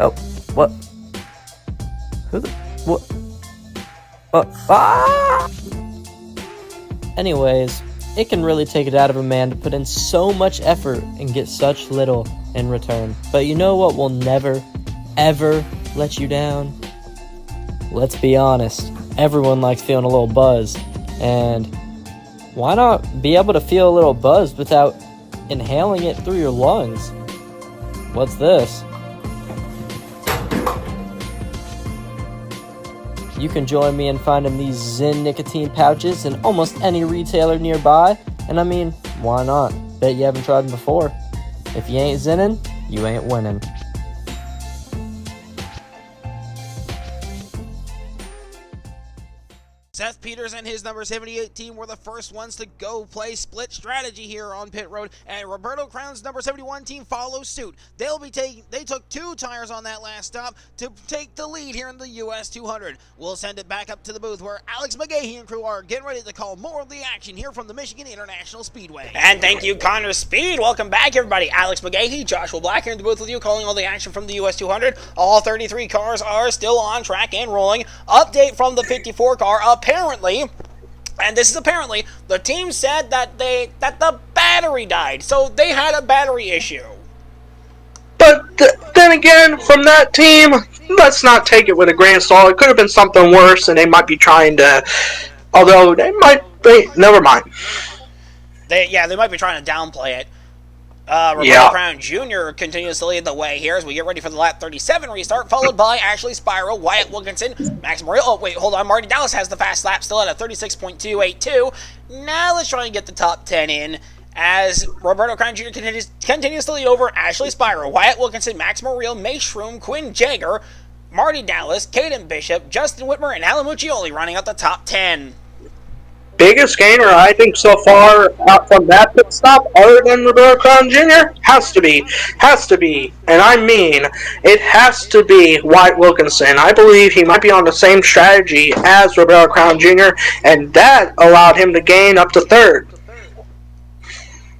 [SPEAKER 8] Oh, what? Who the... What? Ah! Anyways, it can really take it out of a man to put in so much effort and get such little in return. But you know what will never, ever let you down? Let's be honest. Everyone likes feeling a little buzz. And why not be able to feel a little buzz without inhaling it through your lungs? What's this? You can join me in finding these Zyn nicotine pouches in almost any retailer nearby. And I mean, why not? Bet you haven't tried them before. If you ain't zinning, you ain't winning.
[SPEAKER 2] Seth Peters and his number 78 team were the first ones to go play split strategy here on pit road, and Roberto Crown's number 71 team follows suit. They took 2 tires on that last stop to take the lead here in the US 200. We'll send it back up to the booth where Alex McGahee and crew are getting ready to call more of the action here from the Michigan International Speedway. And thank you, Connor Speed. Welcome back, everybody. Alex McGahee, Joshua Black here in the booth with you, calling all the action from the US 200. All 33 cars are still on track and rolling. Update from the 54 car. Apparently, and this is apparently, the team said that the battery died, so they had a battery issue.
[SPEAKER 3] But then again, from that team, let's not take it with a grain of salt. It could have been something worse, and they might be trying to. Although they might be. Never mind.
[SPEAKER 2] They might be trying to downplay it. Roberto Crown Jr. continues to lead the way here as we get ready for the lap 37 restart, followed by Ashley Spiro, Wyatt Wilkinson, Max Morrill. Oh, wait, hold on. Marty Dallas has the fast lap still at a 36.282. Now let's try and get the top 10 in as Roberto Crown Jr. continues to lead over Ashley Spyro, Wyatt Wilkinson, Max Morreale, May Shroom, Quinn Jagger, Marty Dallas, Caden Bishop, Justin Whitmer, and Alan Muccioli running out the top 10.
[SPEAKER 3] Biggest gainer, I think, so far out from that pit stop, other than Roberto Crown Jr., has to be, and I mean, it has to be Wyatt Wilkinson. I believe he might be on the same strategy as Roberto Crown Jr., and that allowed him to gain up to third.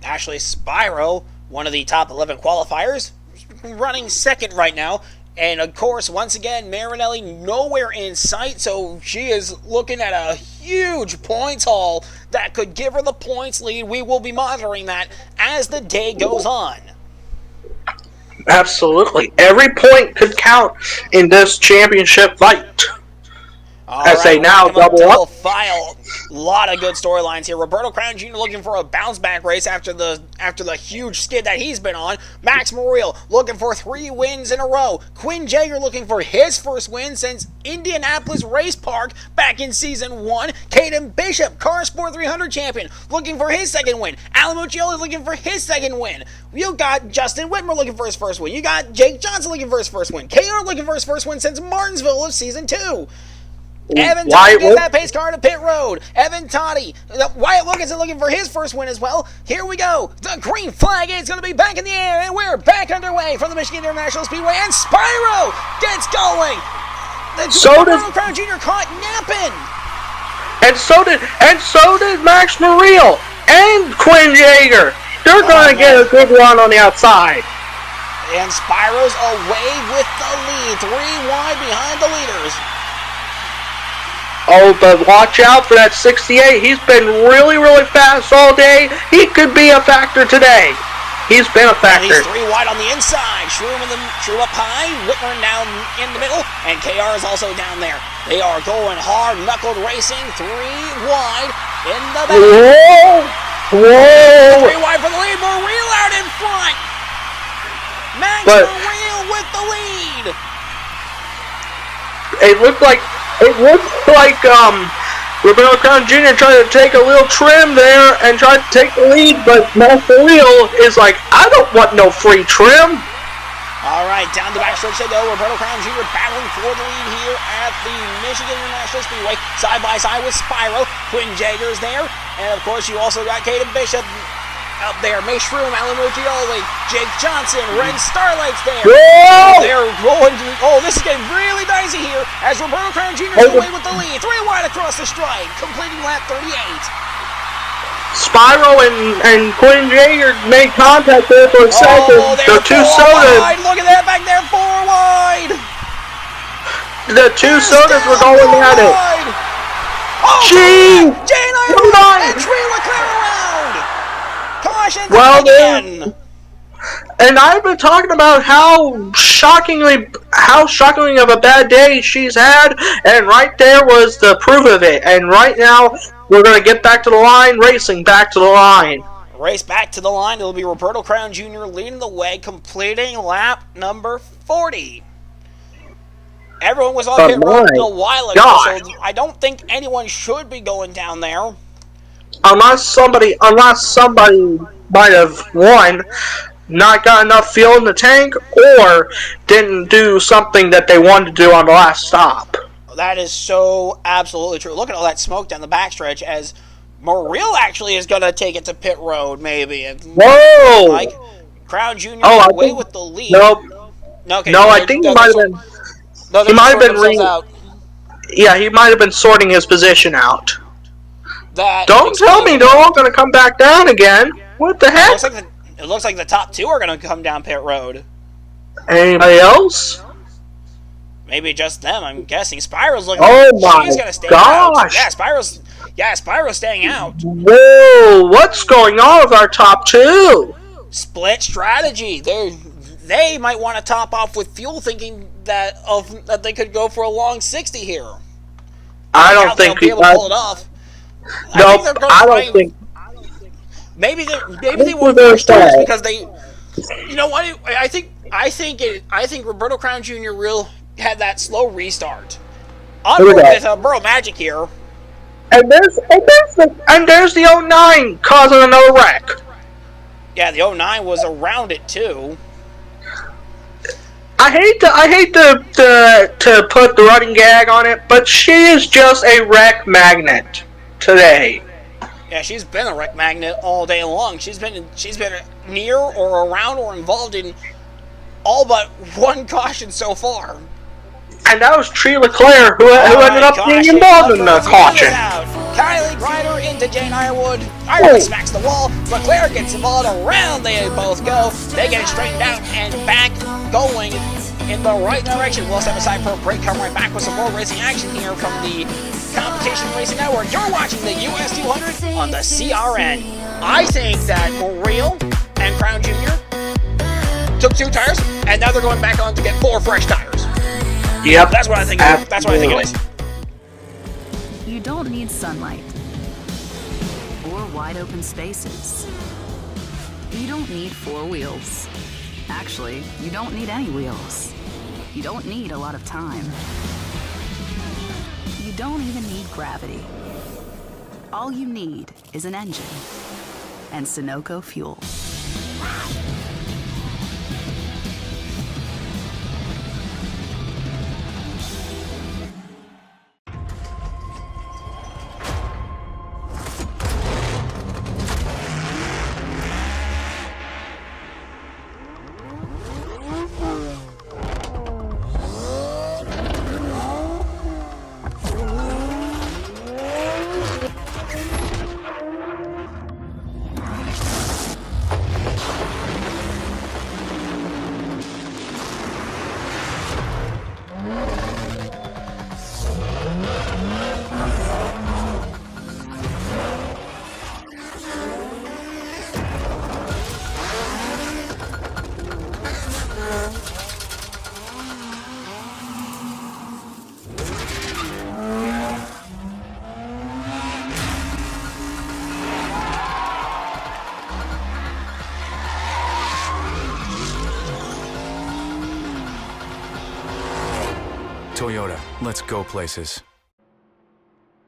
[SPEAKER 2] Ashley Spyro, one of the top 11 qualifiers, running second right now. And of course, once again, Marinelli nowhere in sight, so she is looking at a huge points haul that could give her the points lead. We will be monitoring that as the day goes on.
[SPEAKER 3] Absolutely. Every point could count in this championship fight. As they now double up.
[SPEAKER 2] File. A lot of good storylines here. Roberto Crown Jr. looking for a bounce back race after the huge skid that he's been on. Max Morreale looking for 3 wins in a row. Quinn Jagger looking for his first win since Indianapolis Race Park back in season 1. Caden Bishop, Car Sport 300 champion, looking for his second win. Alan Muccioli looking for his second win. You got Justin Whitmer looking for his first win. You got Jake Johnson looking for his first win. KR looking for his first win since Martinsville of season 2. Evan Toddy gets that pace car to pit road. Evan Toddy. Wyatt Wilkinson looking for his first win as well. Here we go. The green flag is going to be back in the air, and we're back underway from the Michigan International Speedway, and Spyro gets going. So did Crown Jr. caught napping.
[SPEAKER 3] And so did Max Morreale and Quinn Jagger. They're going to get a good run on the outside.
[SPEAKER 2] And Spyro's away with the lead. 3 wide behind the leaders.
[SPEAKER 3] Oh, but watch out for that 68. He's been really, really fast all day. He could be a factor today. He's been a factor.
[SPEAKER 2] And he's 3 wide on the inside. Shrew up high. Whitmer down in the middle. And KR is also down there. They are going hard, knuckled racing. 3 wide in the back.
[SPEAKER 3] Whoa! Whoa!
[SPEAKER 2] 3 wide for the lead. Morreale out in front. Max Morreale with the lead.
[SPEAKER 3] It looked like Roberto Crown Jr. tried to take a little trim there and tried to take the lead, but Max Morreale is like, I don't want no free trim.
[SPEAKER 2] All right, down the backstretch they go. Roberto Crown Jr. battling for the lead here at the Michigan International Speedway, side by side with Spyro. Quinn Jagger's there, and of course you also got Caden Bishop up there. May Shroom, Alan Muccioli, Jake Johnson, Ren Starlight's there.
[SPEAKER 3] Whoa!
[SPEAKER 2] They're going to, this is getting really dicey here as Roberto Crown Jr. is away with the lead. 3 wide across the strike, completing lap 38.
[SPEAKER 3] Spyro and Quinn Jagger made contact there for a second. The 2 sodas.
[SPEAKER 2] Wide. Look at that back there, 4 wide.
[SPEAKER 3] The 2 sodas were going at it.
[SPEAKER 2] Gee! Jane Ireland and Tree Leclerc around. Caution again.
[SPEAKER 3] And I've been talking about how shockingly of a bad day she's had, and right there was the proof of it. And right now, we're going to get back to the line, racing back to the line.
[SPEAKER 2] Race back to the line. It'll be Roberto Crown Jr. leading the way, completing lap number 40. Everyone was on pit road a while ago, so I don't think anyone should be going down there.
[SPEAKER 3] Unless somebody might have won, not got enough fuel in the tank, or didn't do something that they wanted to do on the last stop.
[SPEAKER 2] That is so absolutely true. Look at all that smoke down the backstretch as Morreale actually is going to take it to pit road, maybe.
[SPEAKER 3] Whoa!
[SPEAKER 2] Like, Crown Jr. away with the lead.
[SPEAKER 3] Nope.
[SPEAKER 2] Okay,
[SPEAKER 3] no, I think he might have been. He might have been. Yeah, he might have been sorting his position out. Don't tell me they're all going to come back down again. What the heck?
[SPEAKER 2] It looks like the top 2 are going to come down pit road.
[SPEAKER 3] Anybody else?
[SPEAKER 2] Maybe just them, I'm guessing. Spyro's looking she's going to stay
[SPEAKER 3] gosh.
[SPEAKER 2] out. Spyro's staying out.
[SPEAKER 3] Whoa, what's going on with our top 2?
[SPEAKER 2] Split strategy. They might want to top off with fuel, thinking that they could go for a long 60 here.
[SPEAKER 3] I don't think
[SPEAKER 2] they'll be able to pull it off.
[SPEAKER 3] Nope, I don't think.
[SPEAKER 2] Maybe they won't push those because they. You know what? I think Roberto Crown Jr. real had that slow restart. With Burrow Magic here.
[SPEAKER 3] And there's the 09 causing another wreck.
[SPEAKER 2] Yeah, the 09 was around it too.
[SPEAKER 3] I hate to put the running gag on it, but she is just a wreck magnet today.
[SPEAKER 2] Yeah, she's been a wreck magnet all day long. She's been near or around or involved in all but one caution so far.
[SPEAKER 3] And that was Tree LeClaire who ended up being involved in the caution.
[SPEAKER 2] Kylie Grider into Jane Ironwood. Ironwood smacks the wall. LeClaire gets involved. Around they both go. They get it straightened out and back going in the right direction. We'll step aside for a break. Come right back with some more racing action here from the Competition Racing Network. You're watching the US 200 on the CRN. I think that Morreale and Crown Jr. took 2 tires, and now they're going back on to get 4 fresh tires.
[SPEAKER 3] Yep.
[SPEAKER 2] That's what I think. That's what I think it is.
[SPEAKER 9] You don't need sunlight or wide open spaces. You don't need 4 wheels. Actually, you don't need any wheels. You don't need a lot of time. You don't even need gravity. All you need is an engine and Sunoco fuel.
[SPEAKER 4] Toyota, let's go places.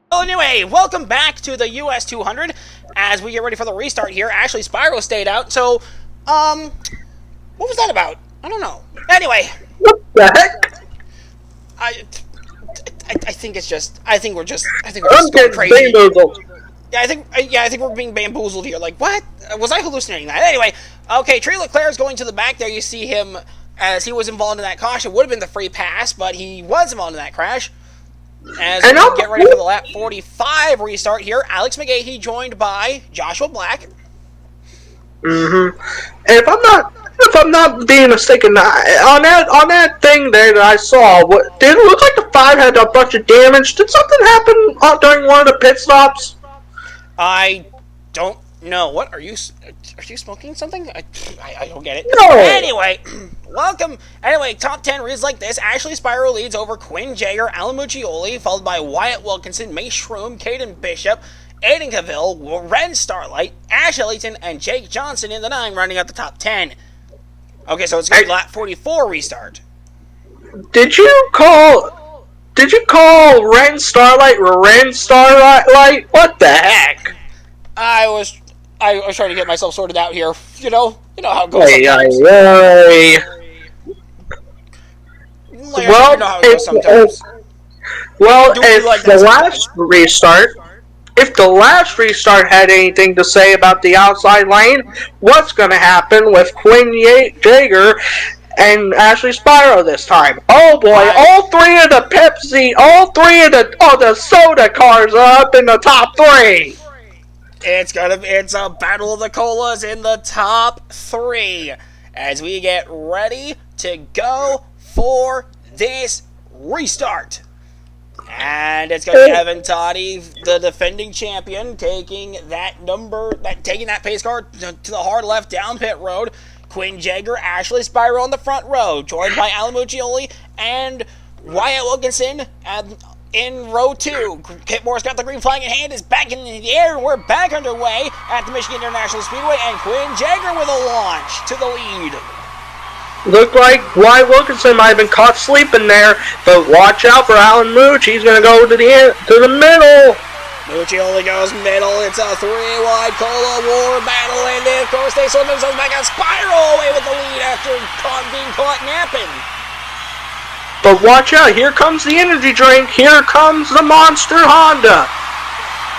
[SPEAKER 2] Well, anyway, welcome back to the US 200 as we get ready for the restart here. Ashley Spyro stayed out, so, what was that about? I don't know. Anyway.
[SPEAKER 3] What the heck?
[SPEAKER 2] I think we're just going crazy.
[SPEAKER 3] Bamboozled.
[SPEAKER 2] Yeah, I think we're being bamboozled here. Like, what? Was I hallucinating that? Anyway, okay, Trey Leclerc is going to the back there. You see him as he was involved in that caution. Would have been the free pass, but he was involved in that crash. As we get ready for the lap 45 restart here, Alex McGahee joined by Joshua Black.
[SPEAKER 3] Mm-hmm. And if I'm not being mistaken, on that thing there that I saw, did it look like the 5 had a bunch of damage? Did something happen during one of the pit stops?
[SPEAKER 2] I don't know. What are you smoking something? I don't get it.
[SPEAKER 3] No.
[SPEAKER 2] Anyway, welcome. Anyway, top 10 reads like this. Ashley Spyro leads over Quinn Jager, Alan Muccioli, followed by Wyatt Wilkinson, Mace Shroom, Caden Bishop, Aiden Cavill, Ren Starlight, Ash Ellington, and Jake Johnson in the 9, rounding out the top 10. Okay, so it's going to be lap 44 restart.
[SPEAKER 3] Did you call Ren Starlight Ren Starlight? What the heck?
[SPEAKER 2] I was trying to get myself sorted out here. You know how it goes.
[SPEAKER 3] Well,
[SPEAKER 2] you know how it goes sometimes.
[SPEAKER 3] If the last restart had anything to say about the outside lane, what's going to happen with Quinn Jager and Ashley Spyro this time? Oh boy, all three of the soda cars are up in the top 3.
[SPEAKER 2] It's a battle of the colas in the top 3 as we get ready to go for this restart. And it's going to be Evan Toddy, the defending champion, taking that pace car to the hard left down pit road. Quinn Jager, Ashley Spyro on the front row, joined by Alan Muccioli and Wyatt Wilkinson in row 2. Kit Moore's got the green flag in hand, is back in the air, and we're back underway at the Michigan International Speedway, and Quinn Jager with a launch to the lead.
[SPEAKER 3] Looked like Wyatt Wilkinson might have been caught sleeping there, but watch out for Alan Mooch. He's going to go to the middle.
[SPEAKER 2] Muccioli goes middle. It's a three-wide Cola War battle, and of course they sort themselves back on Spiral away with the lead after being caught napping.
[SPEAKER 3] But watch out, here comes the energy drink, here comes the Monster Honda.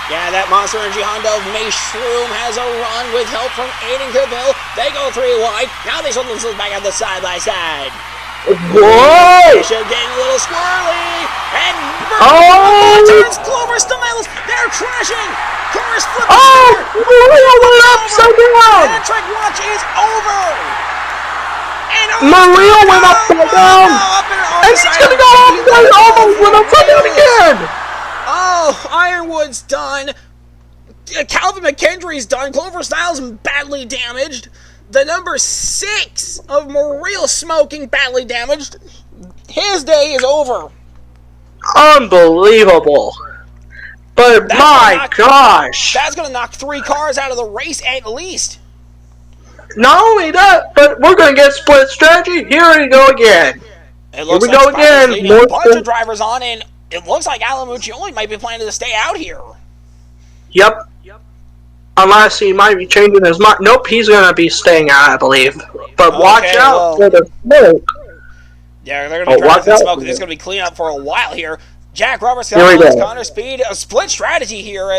[SPEAKER 2] Yeah, that Monster Energy Honda of Mace Shroom has a run with help from Aiden Cavill. They go three wide. Now they sort themselves back on the side-by-side.
[SPEAKER 3] Whoa!
[SPEAKER 2] Bishop getting a little squirrely. And turns Clover Styles. They're crashing. Chorus flipping.
[SPEAKER 3] Oh! Maria went upside down.
[SPEAKER 2] And the trick watch is over. And
[SPEAKER 3] Maria went upside down. And he's going to go upside down. Almost went upside down again.
[SPEAKER 2] Oh, Ironwood's done. Calvin McKendry's done. Clover Styles badly damaged. The number 6 of Moreel Smoking badly damaged. His day is over.
[SPEAKER 3] Unbelievable. But my gosh.
[SPEAKER 2] That's going to knock 3 cars out of the race at least.
[SPEAKER 3] Not only that, but we're going to get split strategy. Here we go again.
[SPEAKER 2] It looks
[SPEAKER 3] Here we go again.
[SPEAKER 2] A bunch of drivers on, and it looks like Alan Muccioli might be planning to stay out here.
[SPEAKER 3] Yep. Unless he might be changing his mind. Nope, he's going to be staying out, I believe. But watch out for the smoke.
[SPEAKER 2] Yeah, they're going to be driving the smoke. There's going to be cleanup for a while here. Jack Roberts got Connor Speed. A split strategy here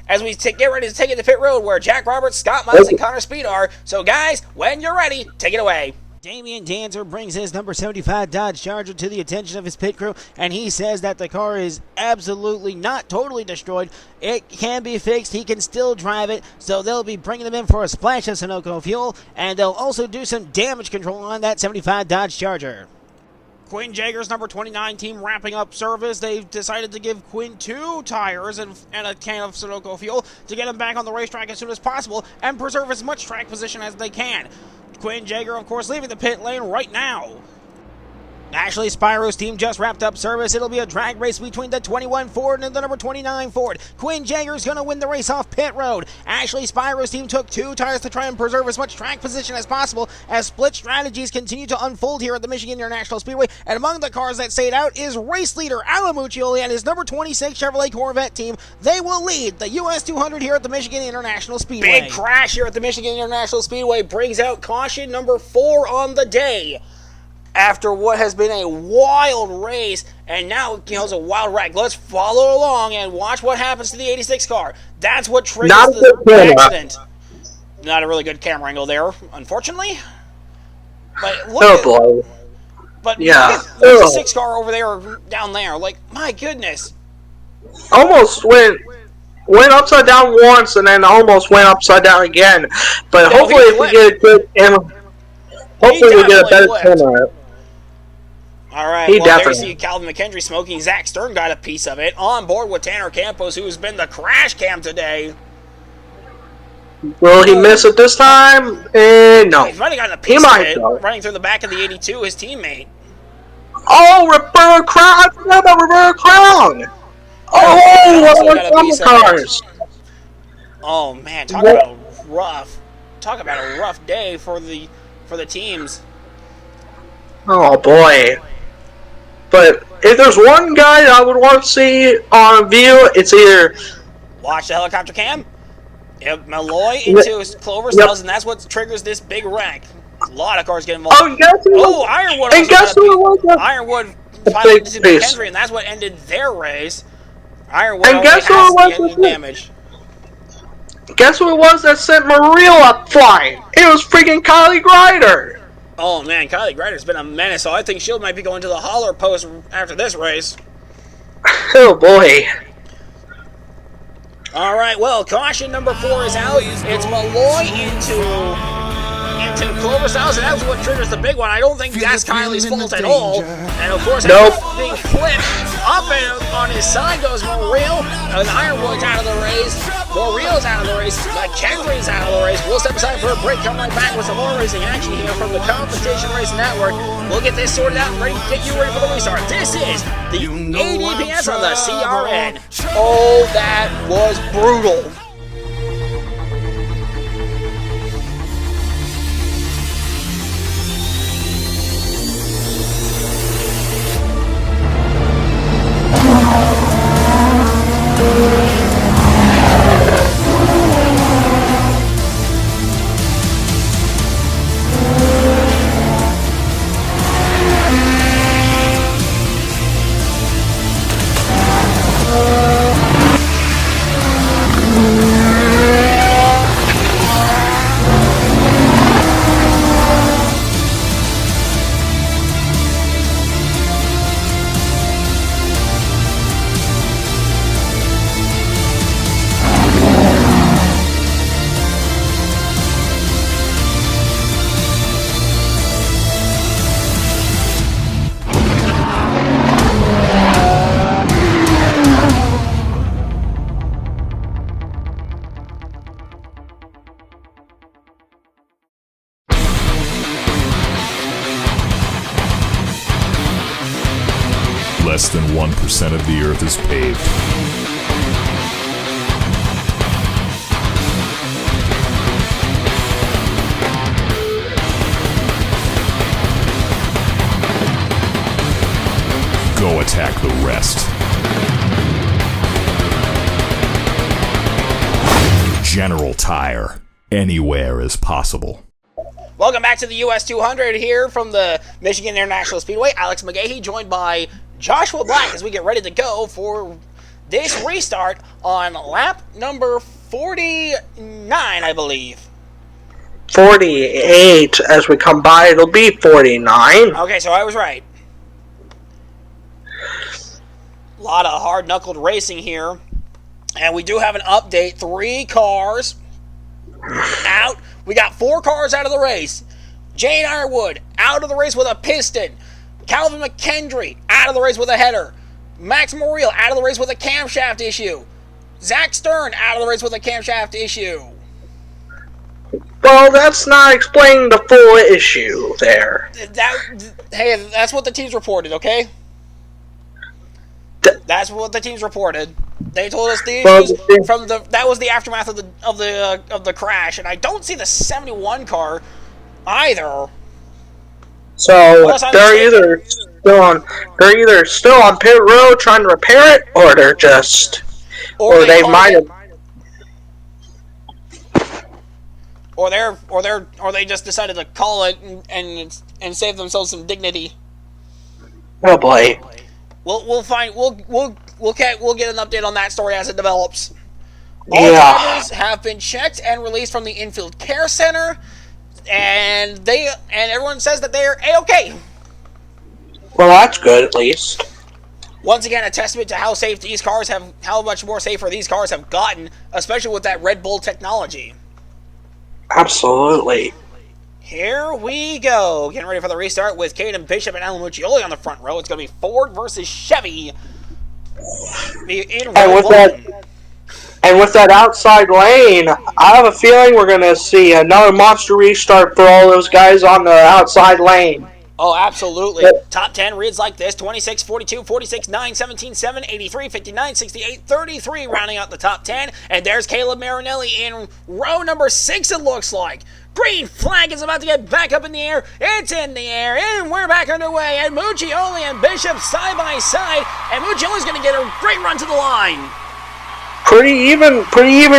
[SPEAKER 2] as we get ready to take it to pit road where Jack Roberts, Scott Miles, and Connor Speed are. So, guys, when you're ready, take it away.
[SPEAKER 7] Damian Danzer brings his number 75 Dodge Charger to the attention of his pit crew, and he says that the car is absolutely not totally destroyed. It can be fixed. He can still drive it, so they'll be bringing them in for a splash of Sunoco fuel, and they'll also do some damage control on that 75 Dodge Charger. Quinn Jager's number 29 team wrapping up service. They've decided to give Quinn 2 tires and a can of Sunoco fuel to get him back on the racetrack as soon as possible and preserve as much track position as they can. Quinn Jager, of course, leaving the pit lane right now. Ashley Spyro's team just wrapped up service. It'll be a drag race between the 21 Ford and the number 29 Ford. Quinn Jager's going to win the race off pit road. Ashley Spyro's team took 2 tires to try and preserve as much track position as possible as split strategies continue to unfold here at the Michigan International Speedway. And among the cars that stayed out is race leader Alan Muccioli and his number 26 Chevrolet Corvette team. They will lead the US 200 here at the Michigan International Speedway.
[SPEAKER 2] Big crash here at the Michigan International Speedway brings out caution number 4 on the day. After what has been a wild race, and now it's a wild wreck. Let's follow along and watch what happens to the 86 car. That's what triggers the accident. Not a really good camera angle there, unfortunately. But look But yeah, look at the 86 car over there, down there. Like, my goodness.
[SPEAKER 3] Almost went upside down once, and then almost went upside down again. But hopefully, if we get a good camera, hopefully we get a better camera.
[SPEAKER 2] All right, there you see Calvin McKendry smoking. Zach Stern got a piece of it. On board with Tanner Campos, who's been the crash cam today.
[SPEAKER 3] Will he miss it this time? No.
[SPEAKER 2] He might have gotten a piece of it, running through the back of the 82, his teammate.
[SPEAKER 3] Oh, Roberta Crown! I forgot about Roberta Crown! Oh, one of the cars!
[SPEAKER 2] Oh, man, talk about a rough day for the teams.
[SPEAKER 3] Oh, boy. But if there's one guy I would want to see on view, it's either...
[SPEAKER 2] Watch the helicopter cam. Yep, Malloy into Clover Styles, and that's what triggers this big wreck. A lot of cars get involved. Ironwood.
[SPEAKER 3] And guess who it was?
[SPEAKER 2] Ironwood piloted into McKendry, and that's what ended their race. Ironwood
[SPEAKER 3] and guess who it was?
[SPEAKER 2] Damage.
[SPEAKER 3] Guess who it was that sent Moreel up flying? It was freaking Kylie Grider.
[SPEAKER 2] Oh man, Kylie Grider's been a menace, so I think she might be going to the holler post after this race.
[SPEAKER 3] Oh boy.
[SPEAKER 2] Alright, well, caution number 4 is out. It's Malloy into Clover Styles, and that's what triggers the big one. I don't think that's Kylie's fault at all. And of course, being flipped up and on his side goes Moreel. And Ironwood's out of the race. Moreel's out of the race. McKendry's out of the race. We'll step aside for a break. Come right back with some more racing action here from the Competition Racing Network. We'll get this sorted out and get you ready for the restart. This is the ADPS on the CRN. Oh, that was brutal.
[SPEAKER 10] less than 1% of the Earth is paved. Go attack the rest. General Tire. Anywhere is possible.
[SPEAKER 2] Welcome back to the US 200 here from the Michigan International Speedway. Alex McGahee joined by Joshua Black as we get ready to go for this restart on lap number 49, I believe.
[SPEAKER 3] 48 as we come by. It'll be 49.
[SPEAKER 2] Okay, so I was right. A lot of hard-knuckled racing here. And we do have an update. 3 cars out. We got 4 cars out of the race. Jane Ironwood out of the race with a piston. Calvin McKendry out of the race with a header. Max Moriel out of the race with a camshaft issue. Zach Stern out of the race with a camshaft issue.
[SPEAKER 3] Well, that's not explaining the full issue there.
[SPEAKER 2] Hey, that's what the teams reported, okay? That's what the teams reported. They told us the issues from that was the aftermath of the crash, and I don't see the 71 car either.
[SPEAKER 3] So they're either still on pit road trying to repair it, or they're just, or they might have,
[SPEAKER 2] or they just decided to call it and save themselves some dignity.
[SPEAKER 3] Oh boy.
[SPEAKER 2] We'll find we'll get an update on that story as it develops. All drivers have been checked and released from the infield care center, and everyone says that they are A-okay.
[SPEAKER 3] Well, that's good at least.
[SPEAKER 2] Once again, a testament to how much more safer these cars have gotten, especially with that Red Bull technology.
[SPEAKER 3] Absolutely.
[SPEAKER 2] Here we go. Getting ready for the restart with Caden Bishop and Alan Muccioli on the front row. It's going to be Ford versus Chevy.
[SPEAKER 3] And with that outside lane, I have a feeling we're going to see another monster restart for all those guys on the outside lane.
[SPEAKER 2] Oh, absolutely. Top 10 reads like this: 26, 42, 46, 9, 17, 7, 83, 59, 68, 33, rounding out the top 10. And there's Caleb Marinelli in row number 6, it looks like. Green flag is about to get back up in the air. It's in the air, and we're back underway. And Muccioli and Bishop side by side, and Muccioli's going to get a great run to the line.
[SPEAKER 3] Pretty even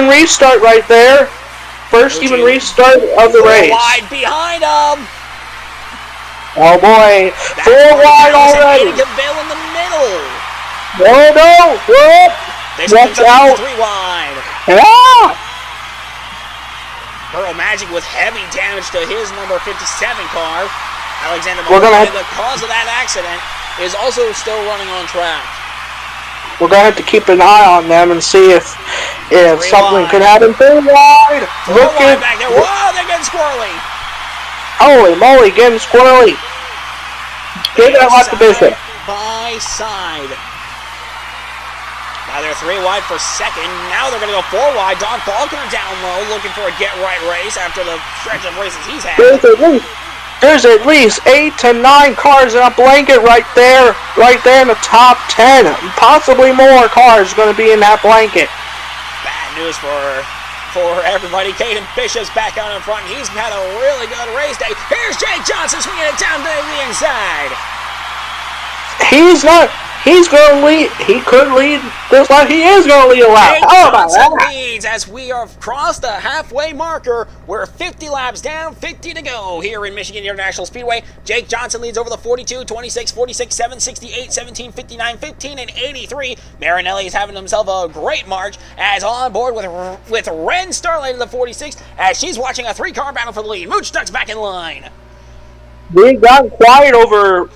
[SPEAKER 3] restart right there. First even restart of the race.
[SPEAKER 2] Wide behind him.
[SPEAKER 3] Oh boy, 4 wide already.
[SPEAKER 2] Gavale in the middle.
[SPEAKER 3] No. Watch out.
[SPEAKER 2] 3 wide.
[SPEAKER 3] Yeah.
[SPEAKER 2] Burrow Magic with heavy damage to his number 57 car. Alexander
[SPEAKER 3] Malone,
[SPEAKER 2] the cause of that accident, is also still running on track.
[SPEAKER 3] We're going to have to keep an eye on them and see if something could happen. 4 wide.
[SPEAKER 2] Look at back there. Whoa, they're getting squirrely.
[SPEAKER 3] Holy moly, getting squirrely. Give that lot to Bishop.
[SPEAKER 2] By side. Now they're 3 wide for second. Now they're going to go 4 wide. Don Faulkner down low, looking for a get-right race after the stretch of races he's had.
[SPEAKER 3] There's at least 8 to 9 cars in a blanket right there in the top 10. Possibly more cars going to be in that blanket.
[SPEAKER 2] Bad news for everybody. Caden Bishop's back out in front. He's had a really good race day. Here's Jake Johnson swinging it down to the inside.
[SPEAKER 3] He's going to lead. He could lead this lap. He is going to lead a lap. How about that?
[SPEAKER 2] Leads as we have crossed the halfway marker. We're 50 laps down, 50 to go here in Michigan International Speedway. Jake Johnson leads over the 42, 26, 46, 7, 68, 17, 59, 15, and 83. Marinelli is having himself a great march as on board with Ren Starlight in the 46 as she's watching a 3-car battle for the lead. Mooch Duck's back in line.
[SPEAKER 3] We've gotten quiet over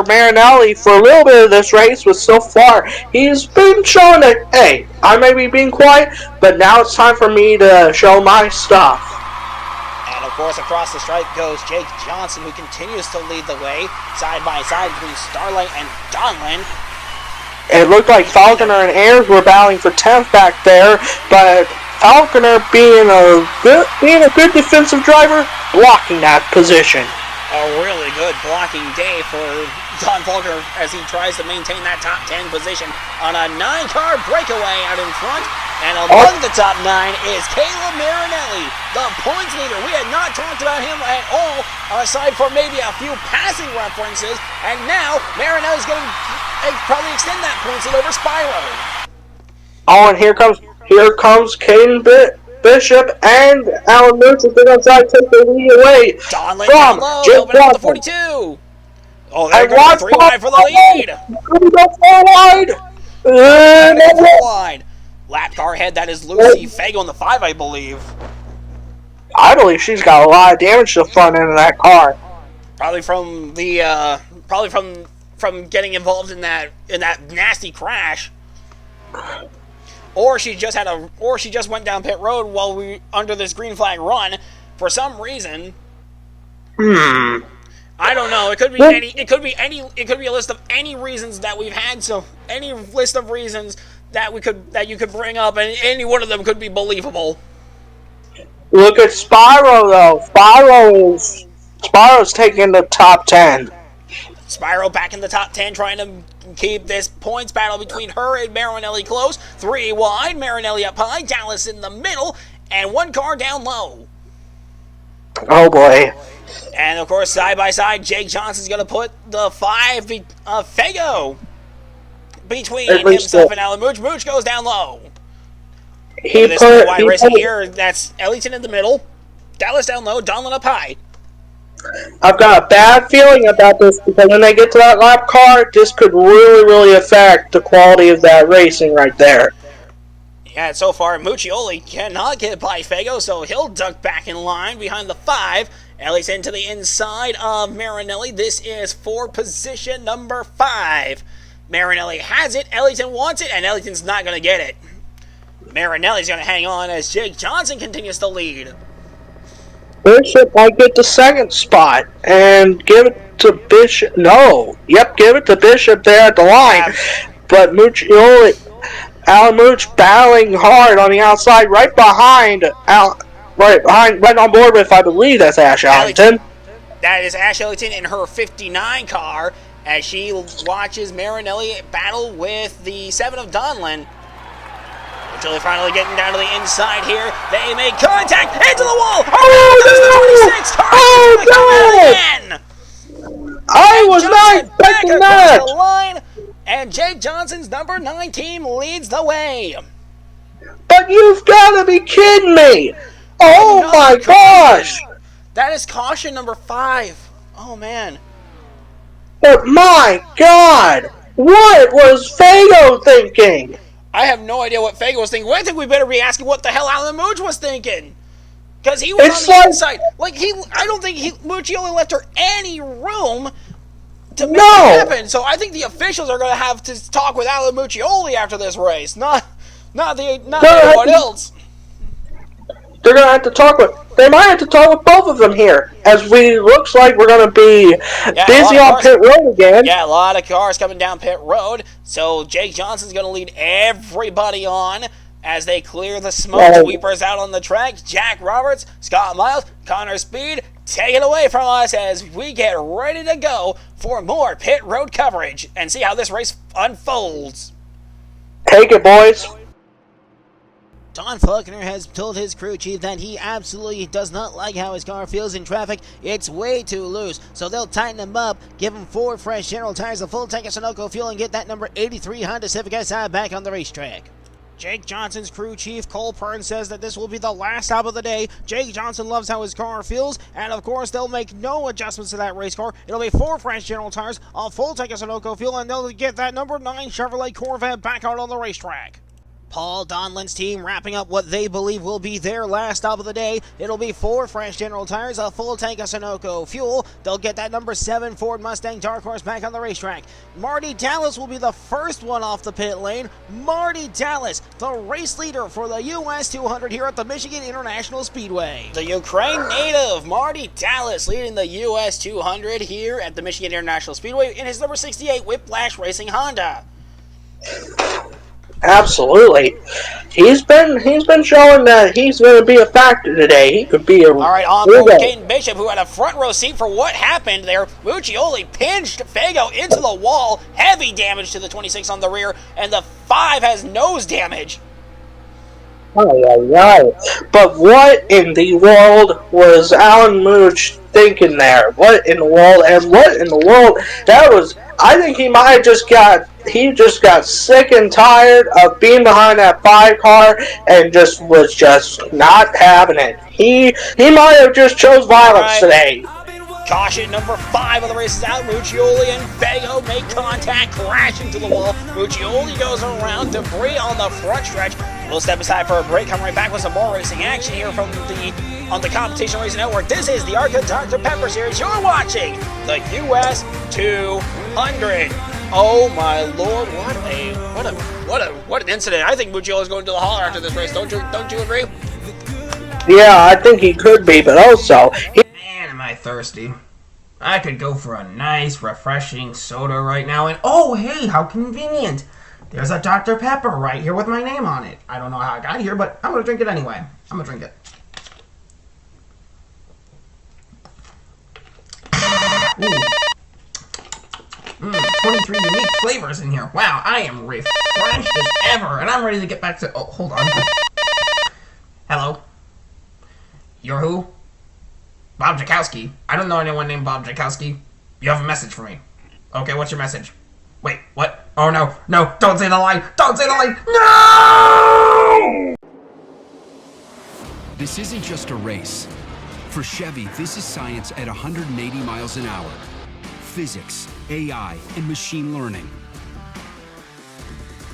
[SPEAKER 3] Marinelli for a little bit of this race, but so far he's been showing that, hey, I may be being quiet, but now it's time for me to show my stuff.
[SPEAKER 2] And of course, across the stripe goes Jake Johnson, who continues to lead the way, side by side between Starlight and Donlin.
[SPEAKER 3] It looked like Falconer and Ayers were battling for 10th back there, but Falconer, being a good defensive driver, blocking that position.
[SPEAKER 2] A really good blocking day for Don Faulkner as he tries to maintain that top 10 position on a 9-car breakaway out in front. And among the top 9 is Caleb Marinelli, the points leader. We had not talked about him at all, aside from maybe a few passing references. And now Marinelli's going to probably extend that points lead over Spyro.
[SPEAKER 3] Oh, and here comes Caden Bishop and Alan Mooch is outside, take the lead away
[SPEAKER 2] Donlin
[SPEAKER 3] from
[SPEAKER 2] down low,
[SPEAKER 3] Jim
[SPEAKER 2] open up the
[SPEAKER 3] Johnson.
[SPEAKER 2] 42. Oh, there goes the 3 wide for the lead.
[SPEAKER 3] Go 4 wide.
[SPEAKER 2] And 4 wide. Lap car ahead, that is Lucy Fago in the 5, I believe.
[SPEAKER 3] I believe she's got a lot of damage to the front end of that car.
[SPEAKER 2] Probably from the from getting involved in that nasty crash. Or she just went down pit road while we under this green flag run for some reason. I don't know. It could be a list of any reasons that we've had. So any list of reasons that you could bring up, and any one of them could be believable.
[SPEAKER 3] Look at Spyro though. Spyro's taking the top 10.
[SPEAKER 2] Spyro back in the top 10, trying to keep this points battle between her and Marinelli close. 3 wide, Marinelli up high, Dallas in the middle, and 1 car down low.
[SPEAKER 3] Oh boy.
[SPEAKER 2] And of course, side by side, Jake Johnson's going to put the 5 Fago between himself and Alan Mooch. Mooch goes down low. This wide racing here, that's Ellington in the middle, Dallas down low, Donlin up high.
[SPEAKER 3] I've got a bad feeling about this because when they get to that lap car, this could really affect the quality of that racing right there.
[SPEAKER 2] Yeah, so far, Muccioli cannot get by Fago, so he'll duck back in line behind the 5. Ellington to the inside of Marinelli. This is for position number 5. Marinelli has it, Ellington wants it, and Ellington's not going to get it. Marinelli's going to hang on as Jake Johnson continues to lead.
[SPEAKER 3] Bishop might get the 2nd spot and give it to Bishop. No. Yep, give it to Bishop there at the line. But Alan Mooch battling hard on the outside, right on board with, I believe that's Ash Ellington.
[SPEAKER 2] That is Ash Ellington in her 59 car as she watches Marinelli battle with the 7 of Donlin. Until they're finally getting down to the inside here. They make contact into the wall. Oh, no! The 26 car again.
[SPEAKER 3] I was not expecting that.
[SPEAKER 2] The line, and Jake Johnson's number 9 team leads the way.
[SPEAKER 3] But you've got to be kidding me. Oh my gosh.
[SPEAKER 2] That is caution number 5. Oh, man.
[SPEAKER 3] But my God. What was Fago thinking?
[SPEAKER 2] I have no idea what Fago was thinking. I think we better be asking what the hell Alan Mooch was thinking. Because he was on the inside. I don't think Muccioli left her any room to make it happen. So I think the officials are going to have to talk with Alan Muccioli after this race, not anyone else.
[SPEAKER 3] They're going to have to talk with. They might have to talk with both of them here, as looks like we're going to be busy on pit road again.
[SPEAKER 2] Yeah, a lot of cars coming down pit road. So Jake Johnson's going to lead everybody on as they clear the smoke sweepers out on the track. Jack Roberts, Scott Miles, Connor Speed, take it away from us as we get ready to go for more pit road coverage and see how this race unfolds.
[SPEAKER 3] Take it, boys.
[SPEAKER 11] Don Faulkner has told his crew chief that he absolutely does not like how his car feels in traffic. It's way too loose, so they'll tighten him up, give him 4 fresh General tires, a full tank of Sunoco fuel, and get that number 83 Honda Civic SI back on the racetrack.
[SPEAKER 7] Jake Johnson's crew chief, Cole Pern, says that this will be the last stop of the day. Jake Johnson loves how his car feels, and of course, they'll make no adjustments to that race car. It'll be 4 fresh General tires, a full tank of Sunoco fuel, and they'll get that number 9 Chevrolet Corvette back out on the racetrack. Paul Donlin's team wrapping up what they believe will be their last stop of the day. It'll be 4 fresh General tires, a full tank of Sunoco fuel. They'll get that number 7 Ford Mustang Dark Horse back on the racetrack. Marty Dallas will be the first one off the pit lane. Marty Dallas, the race leader for the US 200 here at the Michigan International Speedway. The Ukraine native, Marty Dallas, leading the US 200 here at the Michigan International Speedway in his number 68 Whiplash Racing Honda.
[SPEAKER 3] Absolutely. He's been showing that he's going to be a factor today. He could be a.
[SPEAKER 2] All right, on board with Caden Bishop, who had a front row seat for what happened there. Muccioli pinched Fago into the wall. Heavy damage to the 26 on the rear, and the 5 has nose damage.
[SPEAKER 3] But what in the world was Alan Mooch thinking there? What in the world? And what in the world? That was. I think he might have just got. He just got sick and tired of being behind that 5 car and was just not having it. He might have just chose violence today.
[SPEAKER 2] Caution number 5 of the race is out. Muccioli and Fago make contact, crash into the wall. Muccioli goes around, debris on the front stretch. We'll step aside for a break, come right back with some more racing action here on the Competition Racing Network. This is the ARCA Dr. Pepper Series. You're watching the US 200. Oh my lord, what an incident. I think Muccioli's going to the holler after this race. Don't you agree?
[SPEAKER 3] Yeah, I think he could be, but also
[SPEAKER 12] Man, am I thirsty. I could go for a nice, refreshing soda right now, and oh, hey, how convenient. There's a Dr. Pepper right here with my name on it. I don't know how I got here, but I'm going to drink it anyway. I'm going to drink it. Ooh. 23 unique flavors in here. Wow, I am refreshed as ever, and I'm ready to get back to... Oh, hold on. Hello? You're who? Bob Jakowski. I don't know anyone named Bob Jakowski. You have a message for me. Okay, what's your message? Wait, what? Oh no, don't say the line! Don't say the line! No!
[SPEAKER 4] This isn't just a race. For Chevy, this is science at 180 miles an hour. Physics, AI, and machine learning.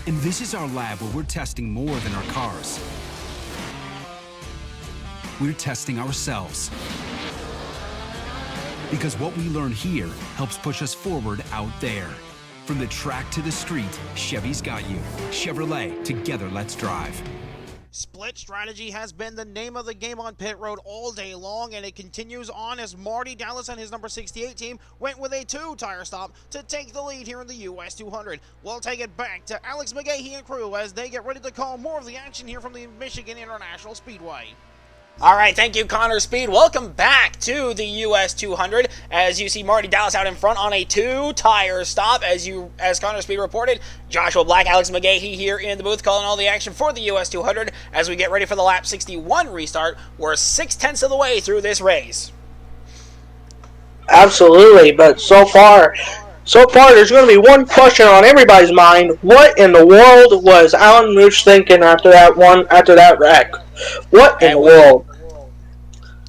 [SPEAKER 4] And this is our lab where we're testing more than our cars. We're testing ourselves. Because what we learn here helps push us forward out there. From the track to the street, Chevy's got you. Chevrolet, together let's drive.
[SPEAKER 7] Split strategy has been the name of the game on pit road all day long, and it continues on as Marty Dallas and his number 68 team went with a 2-tire stop to take the lead here in the US 200. We'll take it back to Alex McGahee and crew as they get ready to call more of the action here from the Michigan International Speedway.
[SPEAKER 2] All right, thank you, Connor Speed. Welcome back to the US 200 as you see Marty Dallas out in front on a 2-tire stop. As Connor Speed reported, Joshua Black, Alex McGahee here in the booth calling all the action for the US 200 as we get ready for the lap 61 restart. We're 6/10 of the way through this race.
[SPEAKER 3] Absolutely, but so far there's going to be one question on everybody's mind. What in the world was Alan Mooch thinking after that wreck? What in the world?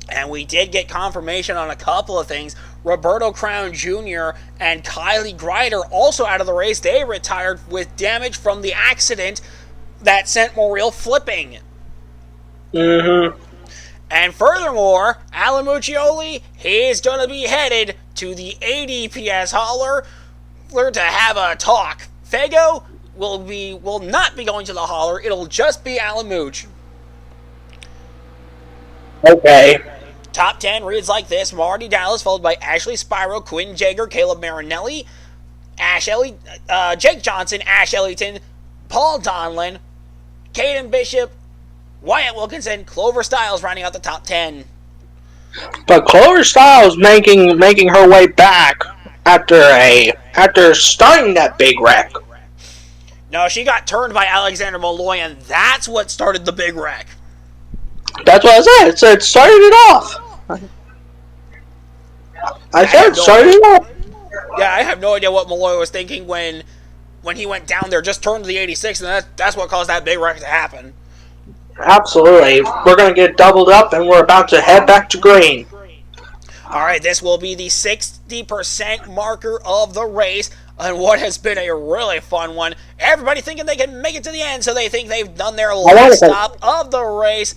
[SPEAKER 2] And we did get confirmation on a couple of things. Roberto Crown Jr. and Kylie Greider also out of the race. They retired with damage from the accident that sent Morrill flipping.
[SPEAKER 3] Mm-hmm.
[SPEAKER 2] And furthermore, Alan Muccioli, he's going to be headed to the ADPS Holler to have a talk. Fago will not be going to the Holler. It'll just be Alan Mooch.
[SPEAKER 3] Okay.
[SPEAKER 2] Top 10 reads like this. Marty Dallas, followed by Ashley Spiro, Quinn Jaeger, Caleb Marinelli, Jake Johnson, Ash Ellington, Paul Donlin, Caden Bishop, Wyatt Wilkinson, Clover Styles rounding out the top 10.
[SPEAKER 3] But Clover Styles making her way back after starting that big wreck.
[SPEAKER 2] No, she got turned by Alexander Malloy, and that's what started the big wreck.
[SPEAKER 3] That's what I said. It started it off. I said it started it off.
[SPEAKER 2] Yeah, I have no idea what Malloy was thinking when he went down there, just turned to the 86, and that's what caused that big wreck to happen.
[SPEAKER 3] Absolutely. We're going to get doubled up, and we're about to head back to green.
[SPEAKER 2] All right, this will be the 60% marker of the race, and what has been a really fun one. Everybody thinking they can make it to the end, so they think they've done their last stop of the race.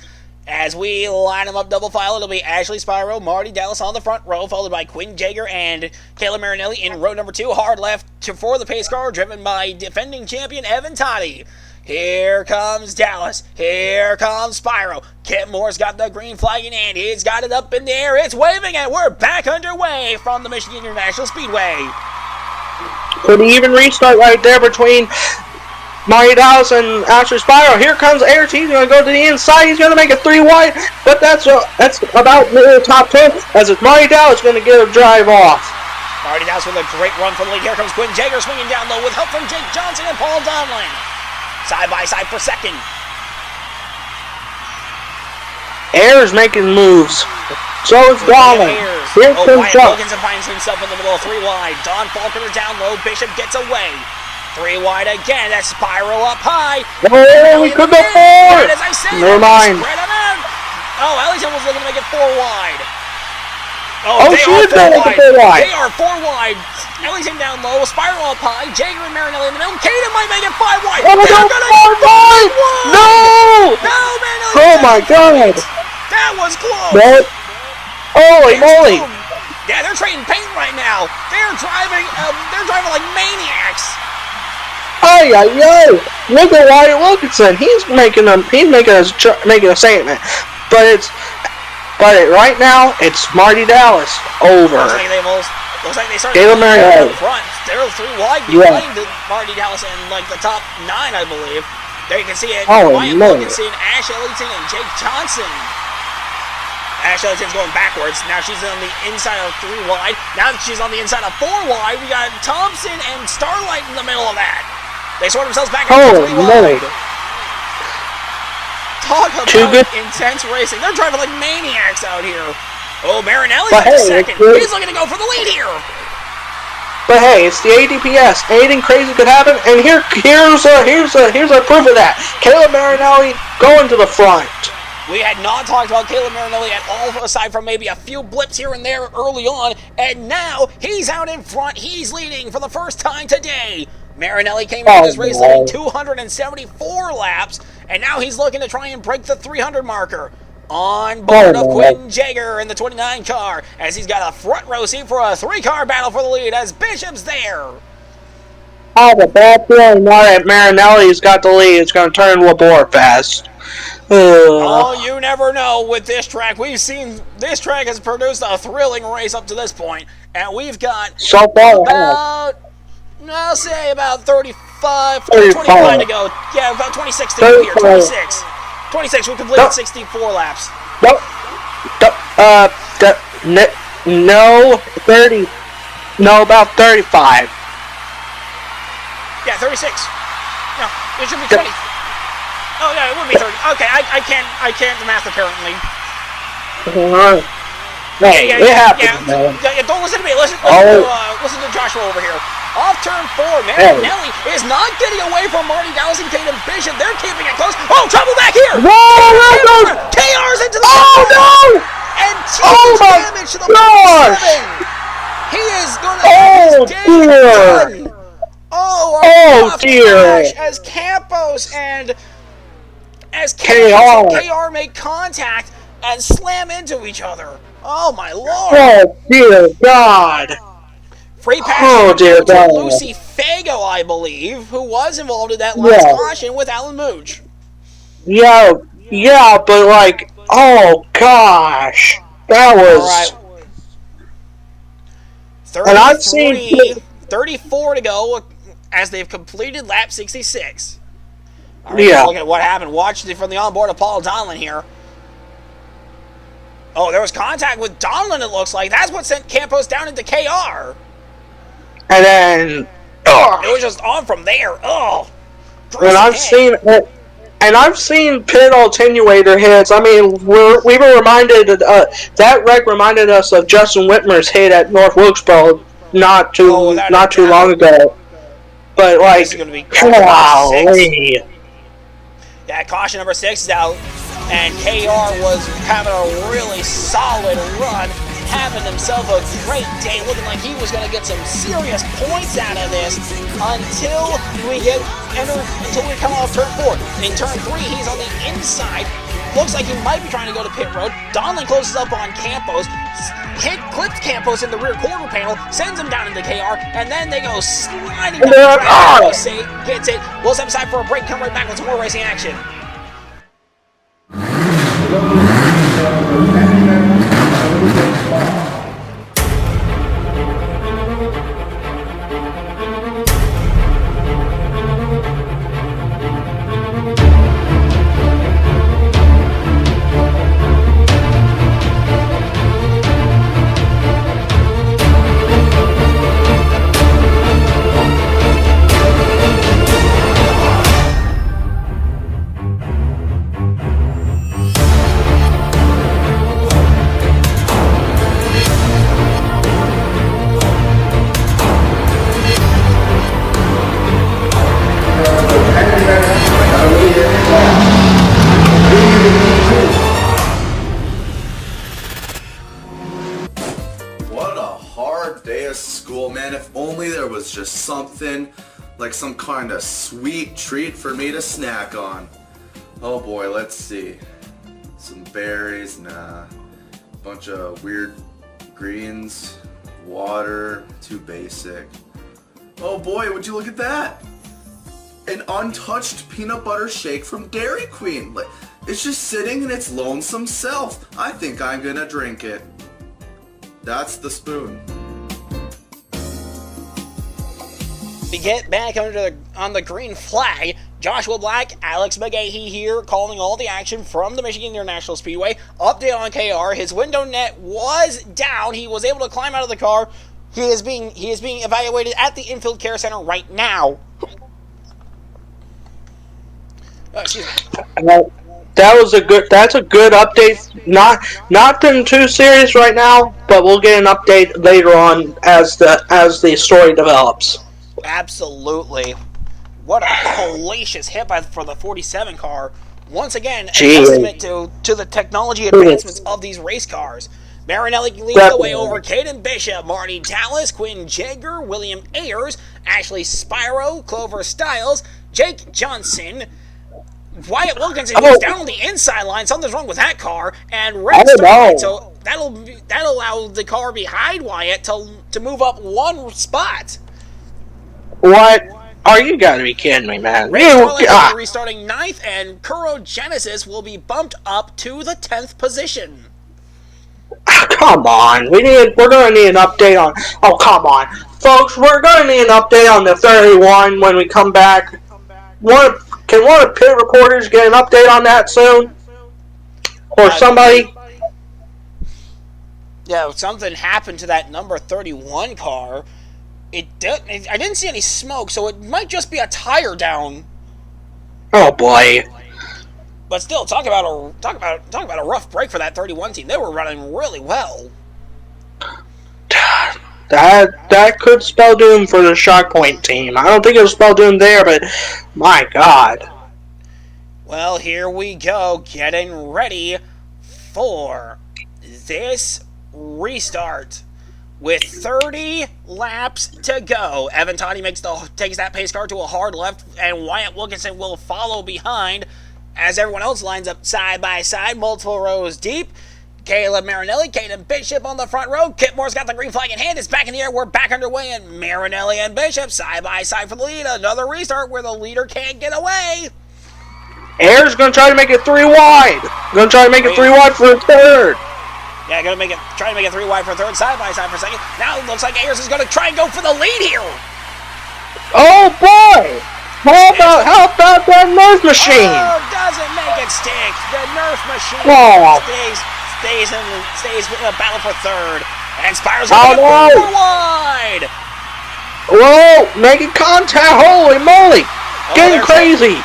[SPEAKER 2] As we line them up double file, it'll be Ashley Spiro, Marty Dallas on the front row, followed by Quinn Jaeger and Caleb Marinelli in row number 2. Hard left for the pace car, driven by defending champion Evan Toddy. Here comes Dallas. Here comes Spiro. Kent Moore's got the green flag in hand. He's got it up in the air. It's waving, and we're back underway from the Michigan International Speedway.
[SPEAKER 3] Pretty even restart right there between Marty Dallas and Ashley Spiral. Here comes ART. He's going to go to the inside. He's going to make a 3 wide, but that's about the top 10 as it's Marty Dallas going to get a drive off.
[SPEAKER 2] Marty Dallas with a great run from the lead. Here comes Quinn Jaeger swinging down low with help from Jake Johnson and Paul Donlin. Side by side for second.
[SPEAKER 3] Ayers making moves. So is Donlin. Here comes Chuck.
[SPEAKER 2] Wilkinson finds himself in the middle of 3 wide. Don Faulkner down low. Bishop gets away. 3 wide again. That Spiral up high.
[SPEAKER 3] Oh, we could go 4.
[SPEAKER 2] Right as I said,
[SPEAKER 3] never mind.
[SPEAKER 2] Spread them out. Oh, Ellington was looking to make it 4 wide.
[SPEAKER 3] Oh,
[SPEAKER 2] they
[SPEAKER 3] she
[SPEAKER 2] are
[SPEAKER 3] is going
[SPEAKER 2] 4 wide.
[SPEAKER 3] 4 wide.
[SPEAKER 2] They are 4 wide. Ellington down low. Spiral up high. Jaeger and Marinelli in the middle. Caden might make it 5 wide.
[SPEAKER 3] Oh,
[SPEAKER 2] They're
[SPEAKER 3] no,
[SPEAKER 2] gonna
[SPEAKER 3] 4 wide. No.
[SPEAKER 2] No, Marinelli.
[SPEAKER 3] Oh my God.
[SPEAKER 2] That was close.
[SPEAKER 3] What? Holy moly.
[SPEAKER 2] Yeah, they're trading paint right now. They're driving like maniacs.
[SPEAKER 3] Ay, ay, ay. Look at Wyatt Wilkinson. He's making a statement. But right now it's Marty Dallas over.
[SPEAKER 2] Looks like they started
[SPEAKER 3] Caleb Marinelli
[SPEAKER 2] up front. They're 3 wide behind Marty Dallas and like the top 9, I believe. There you can see it. Wyatt Wilkinson, Ash Ellington, and Jake Johnson. Ash Ellington's going backwards. Now she's on the inside of 3 wide. Now that she's on the inside of 4 wide, we got Thompson and Starlight in the middle of that. They sort themselves back into 3 wide. Talk about intense racing. They're driving like maniacs out here. Oh, Marinelli's at the second. He's looking to go for the lead here.
[SPEAKER 3] But hey, it's the ADPS. Anything crazy could happen, and here's a proof of that. Caleb Marinelli going to the front.
[SPEAKER 2] We had not talked about Caleb Marinelli at all, aside from maybe a few blips here and there early on, and now he's out in front. He's leading for the first time today. Marinelli came into this race leading 274 laps, and now he's looking to try and break the 300 marker. On board of Quinn Jaeger in the 29 car, as he's got a front row seat for a 3-car battle for the lead as Bishop's there.
[SPEAKER 3] I have a bad feeling now that Marinelli's got the lead. It's going to turn Labor fast.
[SPEAKER 2] Oh, you never know with this track. We've seen this track has produced a thrilling race up to this point, and we've got
[SPEAKER 3] so far
[SPEAKER 2] about, I'll say about 25 to go. Yeah, about 26 to go here. 26. 26, we completed 64 laps.
[SPEAKER 3] No, 30. No, about 35.
[SPEAKER 2] Yeah, 36. No, it should be 20. Oh, yeah, it would be 30. Okay, I can't math apparently.
[SPEAKER 3] It happens.
[SPEAKER 2] Yeah, don't listen to me. Listen to Joshua over here. Off turn 4, Marinelli is not getting away from Marty Dallas and Caden Bishop. They're keeping it close. Oh, trouble back here!
[SPEAKER 3] Whoa!
[SPEAKER 2] KR's into the
[SPEAKER 3] no!
[SPEAKER 2] And damage to the 7. He is going to have his day done. Oh
[SPEAKER 3] dear!
[SPEAKER 2] As Campos and KR make contact and slam into each other. Oh my lord!
[SPEAKER 3] Oh dear God!
[SPEAKER 2] Free pass to Lucy Fago, I believe, who was involved in that last caution with Alan Mooch.
[SPEAKER 3] Yeah, but like, oh gosh, that was.
[SPEAKER 2] All right. 33, and I've seen 34 to go as they've completed lap 66. All right, look at what happened. Watch it from the onboard of Paul Donlin here. Oh, there was contact with Donlin, it looks like. That's what sent Campos down into KR.
[SPEAKER 3] And then,
[SPEAKER 2] it was just on from there. Oh,
[SPEAKER 3] and I've seen pit attenuator hits. I mean, we were reminded that wreck reminded us of Justin Whitmer's hit at North Wilkesboro not too long ago. But like, golly.
[SPEAKER 2] Yeah, caution number 6 is out, and KR was having a really solid run, having himself a great day, looking like he was going to get some serious points out of this until we come off turn 4. In turn 3, he's on the inside. Looks like he might be trying to go to pit road. Donlin closes up on Campos, clips Campos in the rear quarter panel, sends him down into KR, and then they go sliding down the track. Gets it. We'll step aside for a break. Come right back with some more racing action.
[SPEAKER 13] like some kind of sweet treat for me to snack on. Oh boy, let's see. Some berries, nah. Bunch of weird greens, water, too basic. Oh boy, would you look at that? An untouched peanut butter shake from Dairy Queen. Like, it's just sitting in its lonesome self. I think I'm gonna drink it. That's the spoon.
[SPEAKER 2] We get back on the green flag. Joshua Black, Alex McGahee here, calling all the action from the Michigan International Speedway. Update on KR: his window net was down. He was able to climb out of the car. He is being evaluated at the infield care center right now. Excuse me.
[SPEAKER 3] That's a good update. Nothing too serious right now, but we'll get an update later on as the story develops.
[SPEAKER 2] Absolutely. What a hellacious hit for the 47 car. Once again, a
[SPEAKER 3] Jeez.
[SPEAKER 2] testament to the technology advancements of these race cars. Marinelli leads the way over Caden Bishop, Marty Dallas, Quinn Jager, William Ayers, Ashley Spiro, Clover Stiles, Jake Johnson, Wyatt Wilkinson, who's down on the inside line. Something's wrong with that car. And Red Starlight, so that'll allow the car behind Wyatt to move up one spot.
[SPEAKER 3] What? Are you gotta be kidding me, man?
[SPEAKER 2] Red Starlight will be restarting 9th, and Kuro Genesis will be bumped up to the 10th position.
[SPEAKER 3] Come on, we're gonna need an update on. Oh, come on, folks, we're gonna need an update on the 31 when we come back. Can one of the pit reporters get an update on that soon? Or somebody?
[SPEAKER 2] Yeah, something happened to that number 31 car. I didn't see any smoke, so it might just be a tire down.
[SPEAKER 3] Oh boy.
[SPEAKER 2] But still, talk about a rough break for that 31 team. They were running really well.
[SPEAKER 3] That could spell doom for the Shock Point team. I don't think it'll spell doom there, but my God.
[SPEAKER 2] Well, here we go, getting ready for this restart. With 30 laps to go, Evan Toddy takes that pace car to a hard left, and Wyatt Wilkinson will follow behind as everyone else lines up side by side, multiple rows deep. Caleb Marinelli, Caden Bishop on the front row. Kip Moore's got the green flag in hand. It's back in the air. We're back underway, and Marinelli and Bishop side by side for the lead. Another restart where the leader can't get away.
[SPEAKER 3] Ayers going to try to make it 3 wide. Going to try to make it 3 wide for a third.
[SPEAKER 2] Yeah, try to make it 3 wide for third, side by side for second. Now it looks like Ayers is going to try and go for the lead here.
[SPEAKER 3] Oh boy! How about that Nerf machine?
[SPEAKER 2] Oh, doesn't make it stick. The Nerf machine stays in the battle for third, and Spiro's going 4 wide.
[SPEAKER 3] Whoa! Making contact! Holy moly! Getting crazy!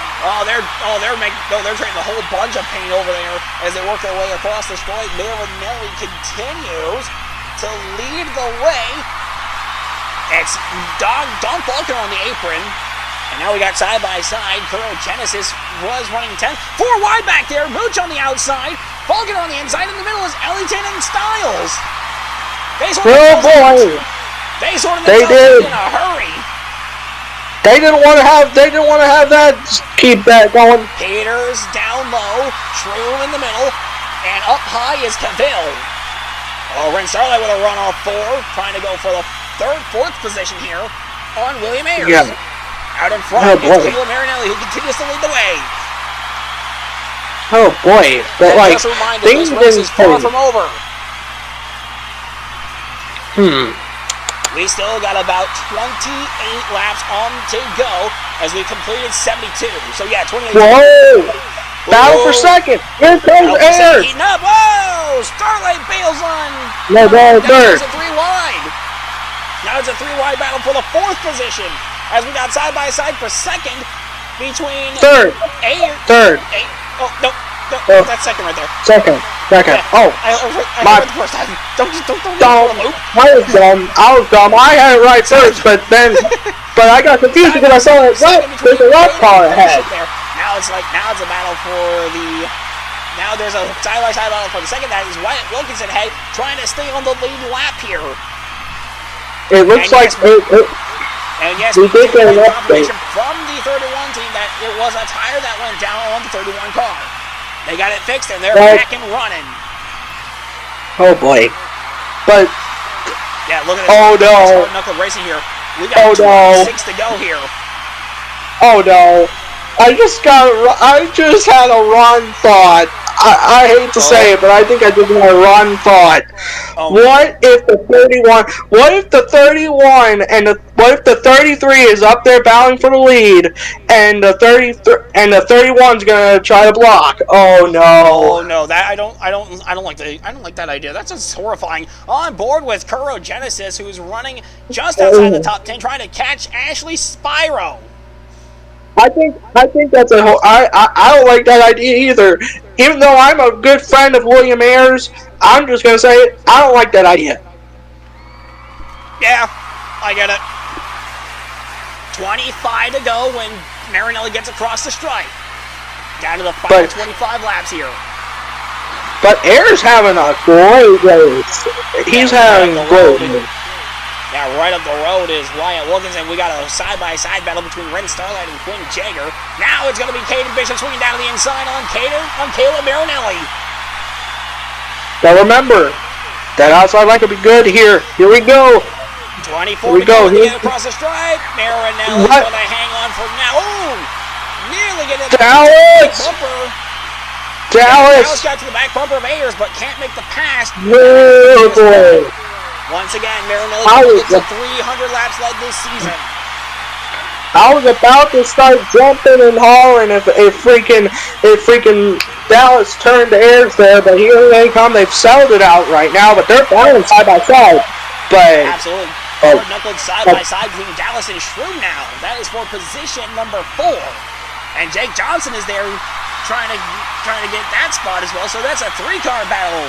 [SPEAKER 2] They're trading a whole bunch of paint over there as they work their way across the straight. Marinelli continues to lead the way. It's Don Falconer on the apron. And now we got side by side. Kuro Genesis was running 10th. 4 wide back there. Mooch on the outside. Falconer on the inside. In the middle is Ellington and Styles. They sorted themselves in a hurry.
[SPEAKER 3] They didn't want to have that. Keep that going.
[SPEAKER 2] Peters down low, Shroom in the middle, and up high is Cavill. Oh, Ren Starlight with a run off 4, trying to go for the fourth position here on William Ayers.
[SPEAKER 3] Yeah.
[SPEAKER 2] Out in front is Caleb Marinelli, who continues to lead the way.
[SPEAKER 3] Oh boy, but
[SPEAKER 2] and
[SPEAKER 3] like
[SPEAKER 2] just a reminder,
[SPEAKER 3] things
[SPEAKER 2] this race is far from over. We still got about 28 laps on to go as we completed 72. So yeah, 28.
[SPEAKER 3] Whoa! Battle for second. Here comes Ayers.
[SPEAKER 2] Whoa! Starlight bails on.
[SPEAKER 3] No, third.
[SPEAKER 2] It's a 3 wide. Now it's a 3 wide battle for the 4th position as we got side by side for second between
[SPEAKER 3] third. Oh,
[SPEAKER 2] no, that's second right there.
[SPEAKER 3] Second.
[SPEAKER 2] Yeah.
[SPEAKER 3] Oh,
[SPEAKER 2] I heard the first time. Don't.
[SPEAKER 3] I was dumb. I had it right first, but I got confused because I saw it right. There's a left car ahead.
[SPEAKER 2] Now it's a battle for the. Now there's a side-by-side battle for the second. That is Wyatt Wilkinson ahead, trying to stay on the lead lap here.
[SPEAKER 3] It looks like
[SPEAKER 11] And yes,
[SPEAKER 3] we
[SPEAKER 11] we did
[SPEAKER 3] did get
[SPEAKER 11] get
[SPEAKER 3] an
[SPEAKER 11] confirmation
[SPEAKER 3] update.
[SPEAKER 11] from the 31 team that it was a tire that went down on the 31 car. They got it fixed and they're back and running.
[SPEAKER 3] Oh boy. But
[SPEAKER 11] yeah, look at this.
[SPEAKER 3] Oh no.
[SPEAKER 11] Hard knuckle racing here. We got 26 to go here.
[SPEAKER 3] Oh no. I just had a run thought. I hate to say it, but I think I just had a run thought. What if the 31 what if the 33 is up there battling for the lead and the 31's gonna try to block? Oh no.
[SPEAKER 11] Oh no, that I don't like that idea. That's just horrifying. On board with Kuro Genesis, who's running just outside the top 10, trying to catch Ashley Spyro.
[SPEAKER 3] I think that's a whole. I don't like that idea either. Even though I'm a good friend of William Ayers, I'm just gonna say it. I don't like that idea.
[SPEAKER 11] Yeah, I get it. 25 to go when Marinelli gets across the stripe. Down to the final 25 laps here.
[SPEAKER 3] But Ayers having a great race. He's having a great race.
[SPEAKER 11] Yeah, right up the road is Wyatt Wilkinson. We got a side-by-side battle between Ren Starlight and Quinn Jagger. Now it's going to be Caden Bishop swinging down to the inside on Caleb Marinelli.
[SPEAKER 3] Now remember, that outside line could be good here. Here we go.
[SPEAKER 11] 24 to go to get across the stripe. Marinelli's going to hang on for now. Oh! Nearly getting the back bumper. Dallas got to the back bumper of Ayers, but can't make the pass.
[SPEAKER 3] Oh boy.
[SPEAKER 11] Once again, Marinelli gets to 300 laps led this season.
[SPEAKER 3] I was about to start jumping and hollering if freaking Dallas turned to Ayers there, but here they come. They've settled it out right now, but they're battling side by side. But
[SPEAKER 11] absolutely, hard-knuckled side by side between Dallas and Shrew now. That is for position number 4, and Jake Johnson is there trying to get that spot as well. So that's a 3-car battle.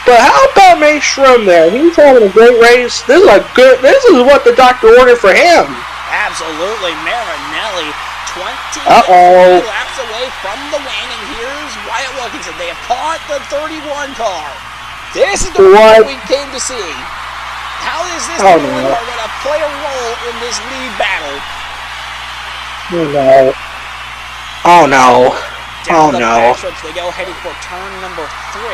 [SPEAKER 3] But how about May Shroom there? He's having a great race. This is what the doctor ordered for him.
[SPEAKER 11] Absolutely. Marinelli, 20 laps away from the win, and here's Wyatt Wilkinson. They have caught the 31 car. This is the one we came to see. How is this 31 car going to play a role in this lead battle?
[SPEAKER 3] Oh no.
[SPEAKER 11] Down the backstretch they go, heading for turn number 3.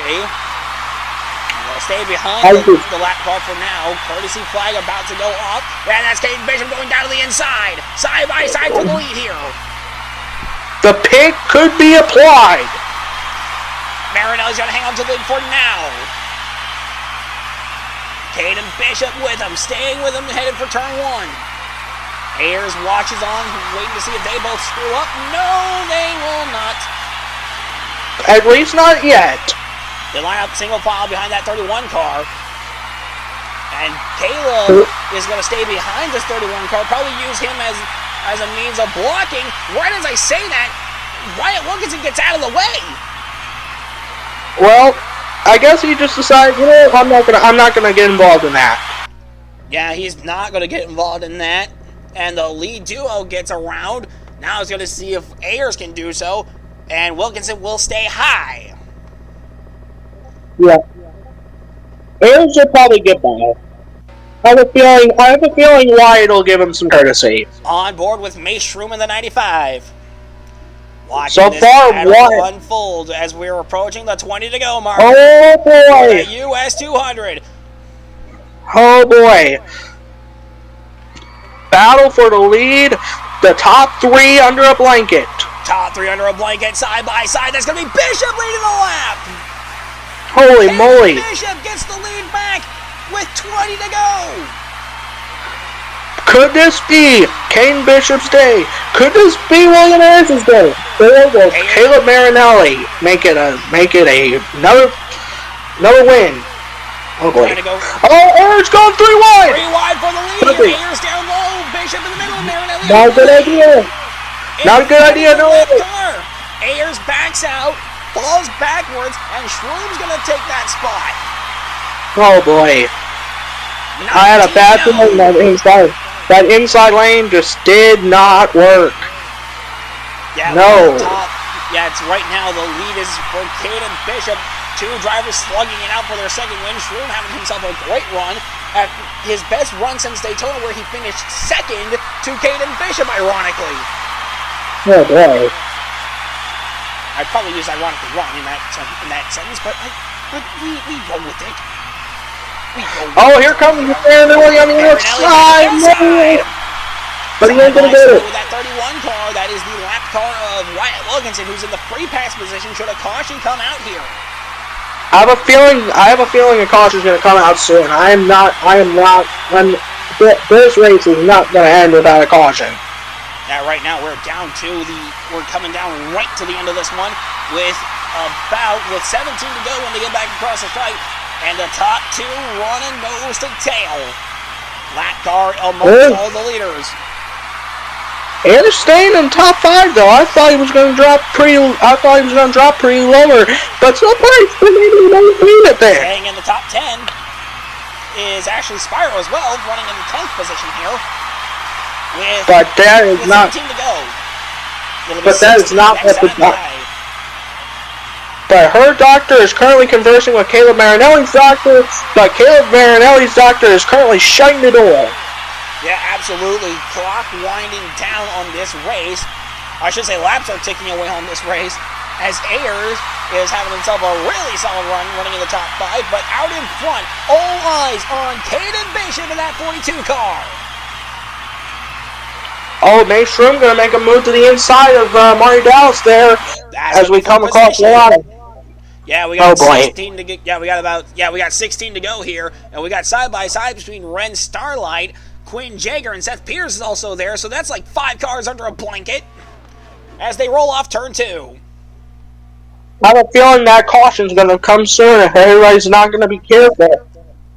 [SPEAKER 11] Stay behind the lap car for now. Courtesy flag about to go off. And that's Caden Bishop going down to the inside. Side by side for the lead here.
[SPEAKER 3] The pit could be applied.
[SPEAKER 11] Marinelli's going to hang on to the lead for now. Caden Bishop with him, staying with him, headed for turn 1. Ayers watches on, waiting to see if they both screw up. No, they will not.
[SPEAKER 3] At least not yet.
[SPEAKER 11] They line up single file behind that 31 car. And Caleb is going to stay behind this 31 car, probably use him as a means of blocking. Right as I say that, Wyatt Wilkinson gets out of the way.
[SPEAKER 3] Well, I guess he just decided, I'm not gonna get involved in that.
[SPEAKER 11] Yeah, he's not going to get involved in that. And the lead duo gets around. Now he's going to see if Ayers can do so. And Wilkinson will stay high.
[SPEAKER 3] Yeah. Ayers will probably get by. I have a feeling Wyatt will give him some courtesy.
[SPEAKER 11] On board with Mace Shroom in the 95. Watching
[SPEAKER 3] so
[SPEAKER 11] this
[SPEAKER 3] far,
[SPEAKER 11] Wyatt unfold as we're approaching the 20 to go mark.
[SPEAKER 3] Oh boy!
[SPEAKER 11] The US 200.
[SPEAKER 3] Oh boy! Battle for the lead. The top 3 under a blanket.
[SPEAKER 11] Top 3 under a blanket, side by side. That's going to be Bishop leading the lap.
[SPEAKER 3] Holy moly!
[SPEAKER 11] Bishop gets the lead back with 20 to go.
[SPEAKER 3] Could this be Caden Bishop's day? Could this be William Ayers' day? Or will Caleb Marinelli make it another win? Oh boy! Oh, Ayers going 3 wide.
[SPEAKER 11] 3 wide for the lead. Here. Ayers down low. Bishop in the middle. Marinelli.
[SPEAKER 3] Not a good idea. Not a good idea. No.
[SPEAKER 11] Ayers backs out. Falls backwards, and Shroom's going to take that spot.
[SPEAKER 3] Oh boy. I had a bad feeling that inside lane just did not work.
[SPEAKER 11] Yeah,
[SPEAKER 3] no.
[SPEAKER 11] Yeah, it's right now the lead is for Caden Bishop. 2 drivers slugging it out for their second win. Shroom having himself a great run.
[SPEAKER 2] at his best run since Daytona, where he finished second to Caden Bishop, ironically.
[SPEAKER 3] Oh boy.
[SPEAKER 2] I'd probably use ironically wrong in that sentence, but we go with it.
[SPEAKER 3] Here comes Marinelli on the outside! But he ain't gonna get it.
[SPEAKER 2] With that 31 car, that is the lap car of Wyatt Wilkinson, who's in the free pass position. Should a caution come out here?
[SPEAKER 3] I have a feeling a caution is gonna come out soon. This race is not gonna end without a caution.
[SPEAKER 2] Yeah, right now we're coming down right to the end of this one with 17 to go when they get back across the stripe, and the top two running nose to tail. Lap car amongst all the leaders.
[SPEAKER 3] And is staying in top 5 though. I thought he was gonna drop pretty lower, but somebody's maybe maintain it there.
[SPEAKER 2] Staying in the top 10 is actually Spyro as well, running in the 10th position here.
[SPEAKER 3] But that is not.
[SPEAKER 2] 17 to go.
[SPEAKER 3] But that is not what the doctor. But her doctor is currently conversing with Caleb Marinelli's doctor. But Caleb Marinelli's doctor is currently shutting the door.
[SPEAKER 2] Yeah, absolutely. Clock winding down on this race. I should say laps are ticking away on this race, as Ayers is having himself a really solid run, running in the top 5. But out in front, all eyes on Caden Bishop in that 42 car.
[SPEAKER 3] Mayshroom gonna make a move to the inside of Mario Dallas there as we come across the line.
[SPEAKER 2] Yeah, we got 16 to get. We got 16 to go here, and we got side by side between Ren Starlight, Quinn Jaeger, and Seth Pierce is also there. So that's like 5 cars under a blanket as they roll off turn 2.
[SPEAKER 3] I have a feeling that caution's gonna come soon if everybody's not gonna be careful.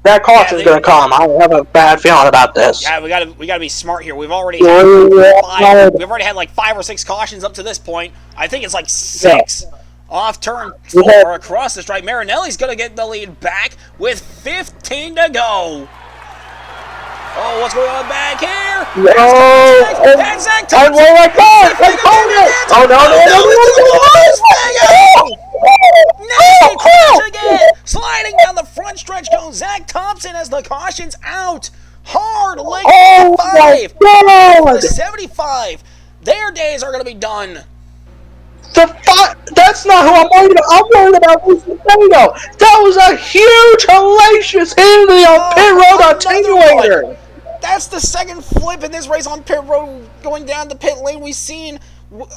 [SPEAKER 3] That caution's gonna come. I have a bad feeling about this.
[SPEAKER 2] Yeah, we gotta be smart here. We've already had like 5 or 6 cautions up to this point. I think it's like 6. Yeah. Off turn 4 across the stripe. Marinelli's gonna get the lead back with 15 to go. Oh, what's going on back here? That's Zach Thompson. Nasty crash again. Sliding down the front stretch goes Zach Thompson as the caution's out. Hard leg 5. The 75. Their days are going to be done.
[SPEAKER 3] That's not who I'm worried about. I'm worried about this Fego. That was a huge, hellacious hit on pit road attenuator.
[SPEAKER 2] That's the second flip in this race on pit road going down the pit lane we've seen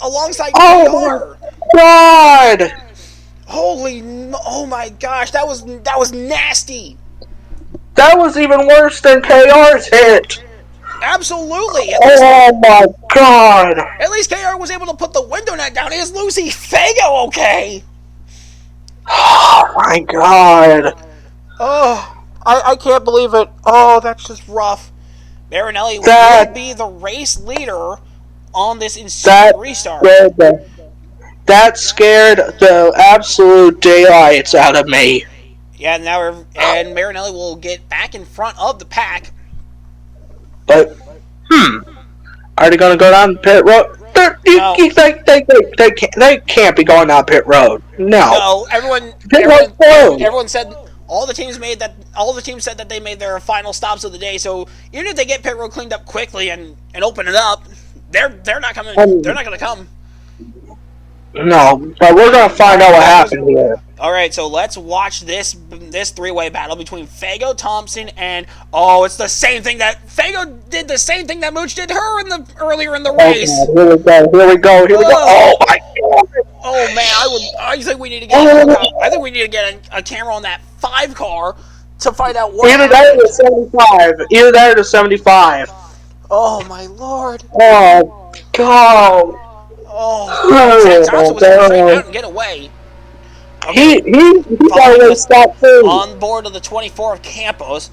[SPEAKER 2] alongside KR.
[SPEAKER 3] Oh my God!
[SPEAKER 2] Oh my gosh, that was nasty.
[SPEAKER 3] That was even worse than KR's hit.
[SPEAKER 2] Absolutely.
[SPEAKER 3] Oh my God!
[SPEAKER 2] At least KR was able to put the window net down. Is Lucy Fago okay?
[SPEAKER 3] Oh my God!
[SPEAKER 2] Oh, I can't believe it. Oh, that's just rough. Marinelli will be the race leader on this insane restart.
[SPEAKER 3] That scared the absolute daylights out of me.
[SPEAKER 2] Yeah, and Marinelli will get back in front of the pack.
[SPEAKER 3] But, are they going to go down pit road? They can't be going down pit road. No.
[SPEAKER 2] Everyone said all the teams said that they made their final stops of the day. So even if they get pit road cleaned up quickly and open it up, they're not coming. They're not going to come.
[SPEAKER 3] No, but we're going to find out what happened here.
[SPEAKER 2] All right, so let's watch this three-way battle between Fago, Thompson, and it's the same thing that Fago did. The same thing that Mooch did to her earlier in the race.
[SPEAKER 3] Here we go. Oh my God!
[SPEAKER 2] Oh man, I think we need to get. I think we need to get a camera on that 5 car to find out what.
[SPEAKER 3] Either that or 75. Either that or 75.
[SPEAKER 2] Oh my Lord!
[SPEAKER 3] Oh God!
[SPEAKER 2] Zach Thompson was able to straighten out and get away.
[SPEAKER 3] He already stopped too.
[SPEAKER 2] On board of the 24 of Campos.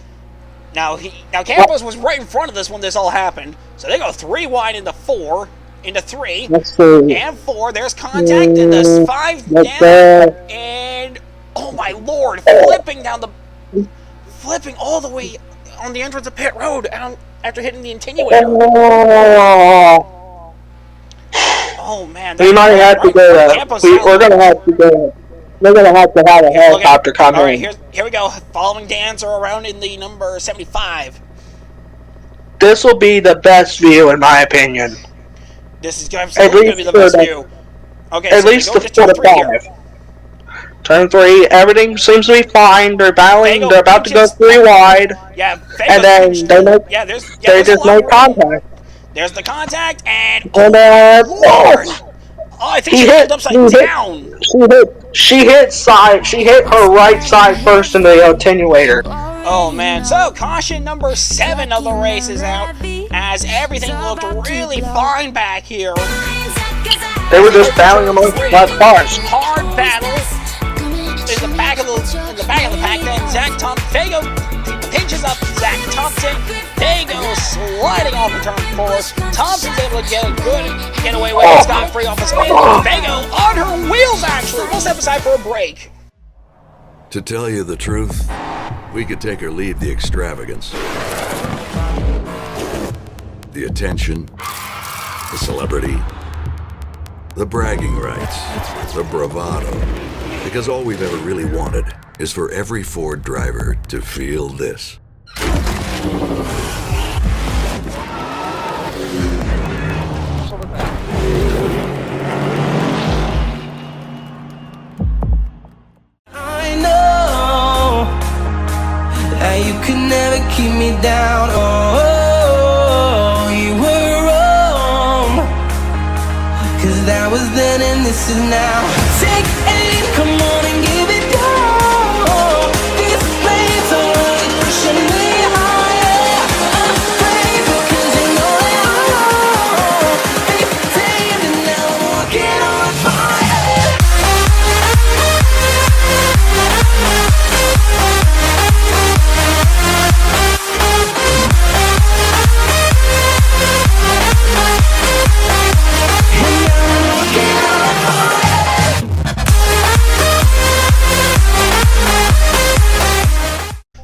[SPEAKER 2] Now Campos was right in front of this when this all happened. So they go 3 wide into 4, into 3, and 4. There's contact in the 5 down, and oh my Lord, flipping all the way on the entrance of pit road after hitting the attenuator. Oh man,
[SPEAKER 3] We might have to go. We're gonna have to go. We're gonna have to have a helicopter come
[SPEAKER 2] All right,
[SPEAKER 3] in.
[SPEAKER 2] here we go. Following Dancer around in the number 75.
[SPEAKER 3] This will be the best view, in my opinion.
[SPEAKER 2] This is absolutely going to be the best view. Okay,
[SPEAKER 3] at
[SPEAKER 2] so
[SPEAKER 3] least
[SPEAKER 2] we go
[SPEAKER 3] the
[SPEAKER 2] to turn 3 here.
[SPEAKER 3] Turn 3, everything seems to be fine. They're battling.
[SPEAKER 2] Fago
[SPEAKER 3] they're about to go 3 wide.
[SPEAKER 2] Yeah,
[SPEAKER 3] and then they just make contact.
[SPEAKER 2] There's the contact, and
[SPEAKER 3] And
[SPEAKER 2] Lord! Oh, I think she landed upside down.
[SPEAKER 3] She hit her right side first in the attenuator.
[SPEAKER 2] Oh man, so caution number 7 of the race is out, as everything looked really fine back here.
[SPEAKER 3] They were just battling amongst left cars.
[SPEAKER 2] Hard battle in the back of the pack. Then Zach Fago pinches up Zach Thompson. Fago sliding off the turn 4. Thompson's able to get a good getaway with it. Scott free off the spin. Fago on her wheels actually. We'll step aside for a break.
[SPEAKER 14] To tell you the truth, we could take or leave the extravagance, the attention, the celebrity, the bragging rights, the bravado, because all we've ever really wanted is for every Ford driver to feel this.
[SPEAKER 1] I know that you could never keep me down. Oh, you were wrong. 'Cause that was then and this is now. Take aim, come on and give it down. These flames are only pushing me higher. I'm crazy 'cause you know that I'm wrong. Faith tamed and now I'm walking on fire.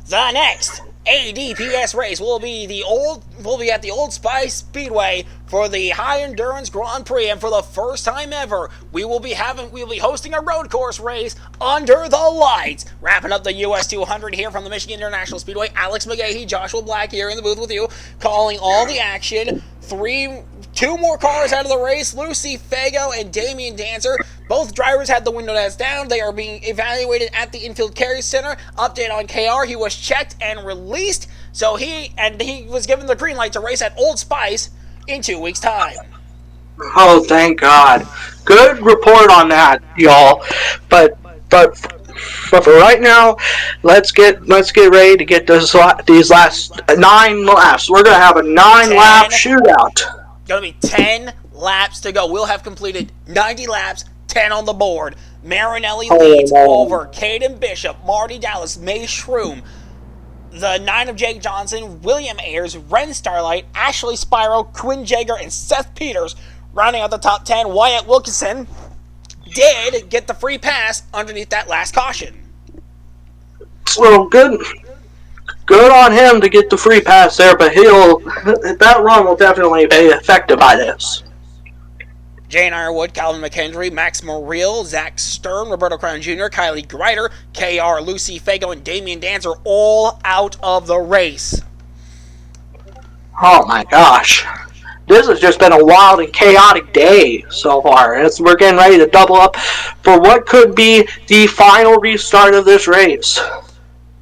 [SPEAKER 2] The next ADPS race will be at the Old Spice Speedway for the High Endurance Grand Prix, and for the first time ever, we will be hosting a road course race under the lights. Wrapping up the US 200 here from the Michigan International Speedway. Alex McGahee, Joshua Black here in the booth with you, calling all the action. Two more cars out of the race, Lucy Fago and Damian Dancer. Both drivers had the window nets down. They are being evaluated at the Infield Carry Center. Update on KR, he was checked and released. So he was given the green light to race at Old Spice in 2 weeks' time.
[SPEAKER 3] Oh, thank God. Good report on that, y'all. But for right now, let's get ready to get these last 9 laps. We're gonna have a 9-lap shootout.
[SPEAKER 2] Gonna be 10 laps to go. We'll have completed 90 laps, 10 on the board. Marinelli leads over Caden Bishop, Marty Dallas, May Shroom, the 9 of Jake Johnson, William Ayers, Ren Starlight, Ashley Spyro, Quinn Jaeger, and Seth Peters. Rounding out the top 10, Wyatt Wilkinson did get the free pass underneath that last caution.
[SPEAKER 3] Well, good on him to get the free pass there, but that run will definitely be affected by this.
[SPEAKER 2] Jane Ironwood, Calvin McKendry, Max Morrill, Zach Stern, Roberto Crown Jr., Kylie Greider, KR, Lucy Fago, and Damian Dancer all out of the race.
[SPEAKER 3] Oh my gosh. This has just been a wild and chaotic day so far. As we're getting ready to double up for what could be the final restart of this race.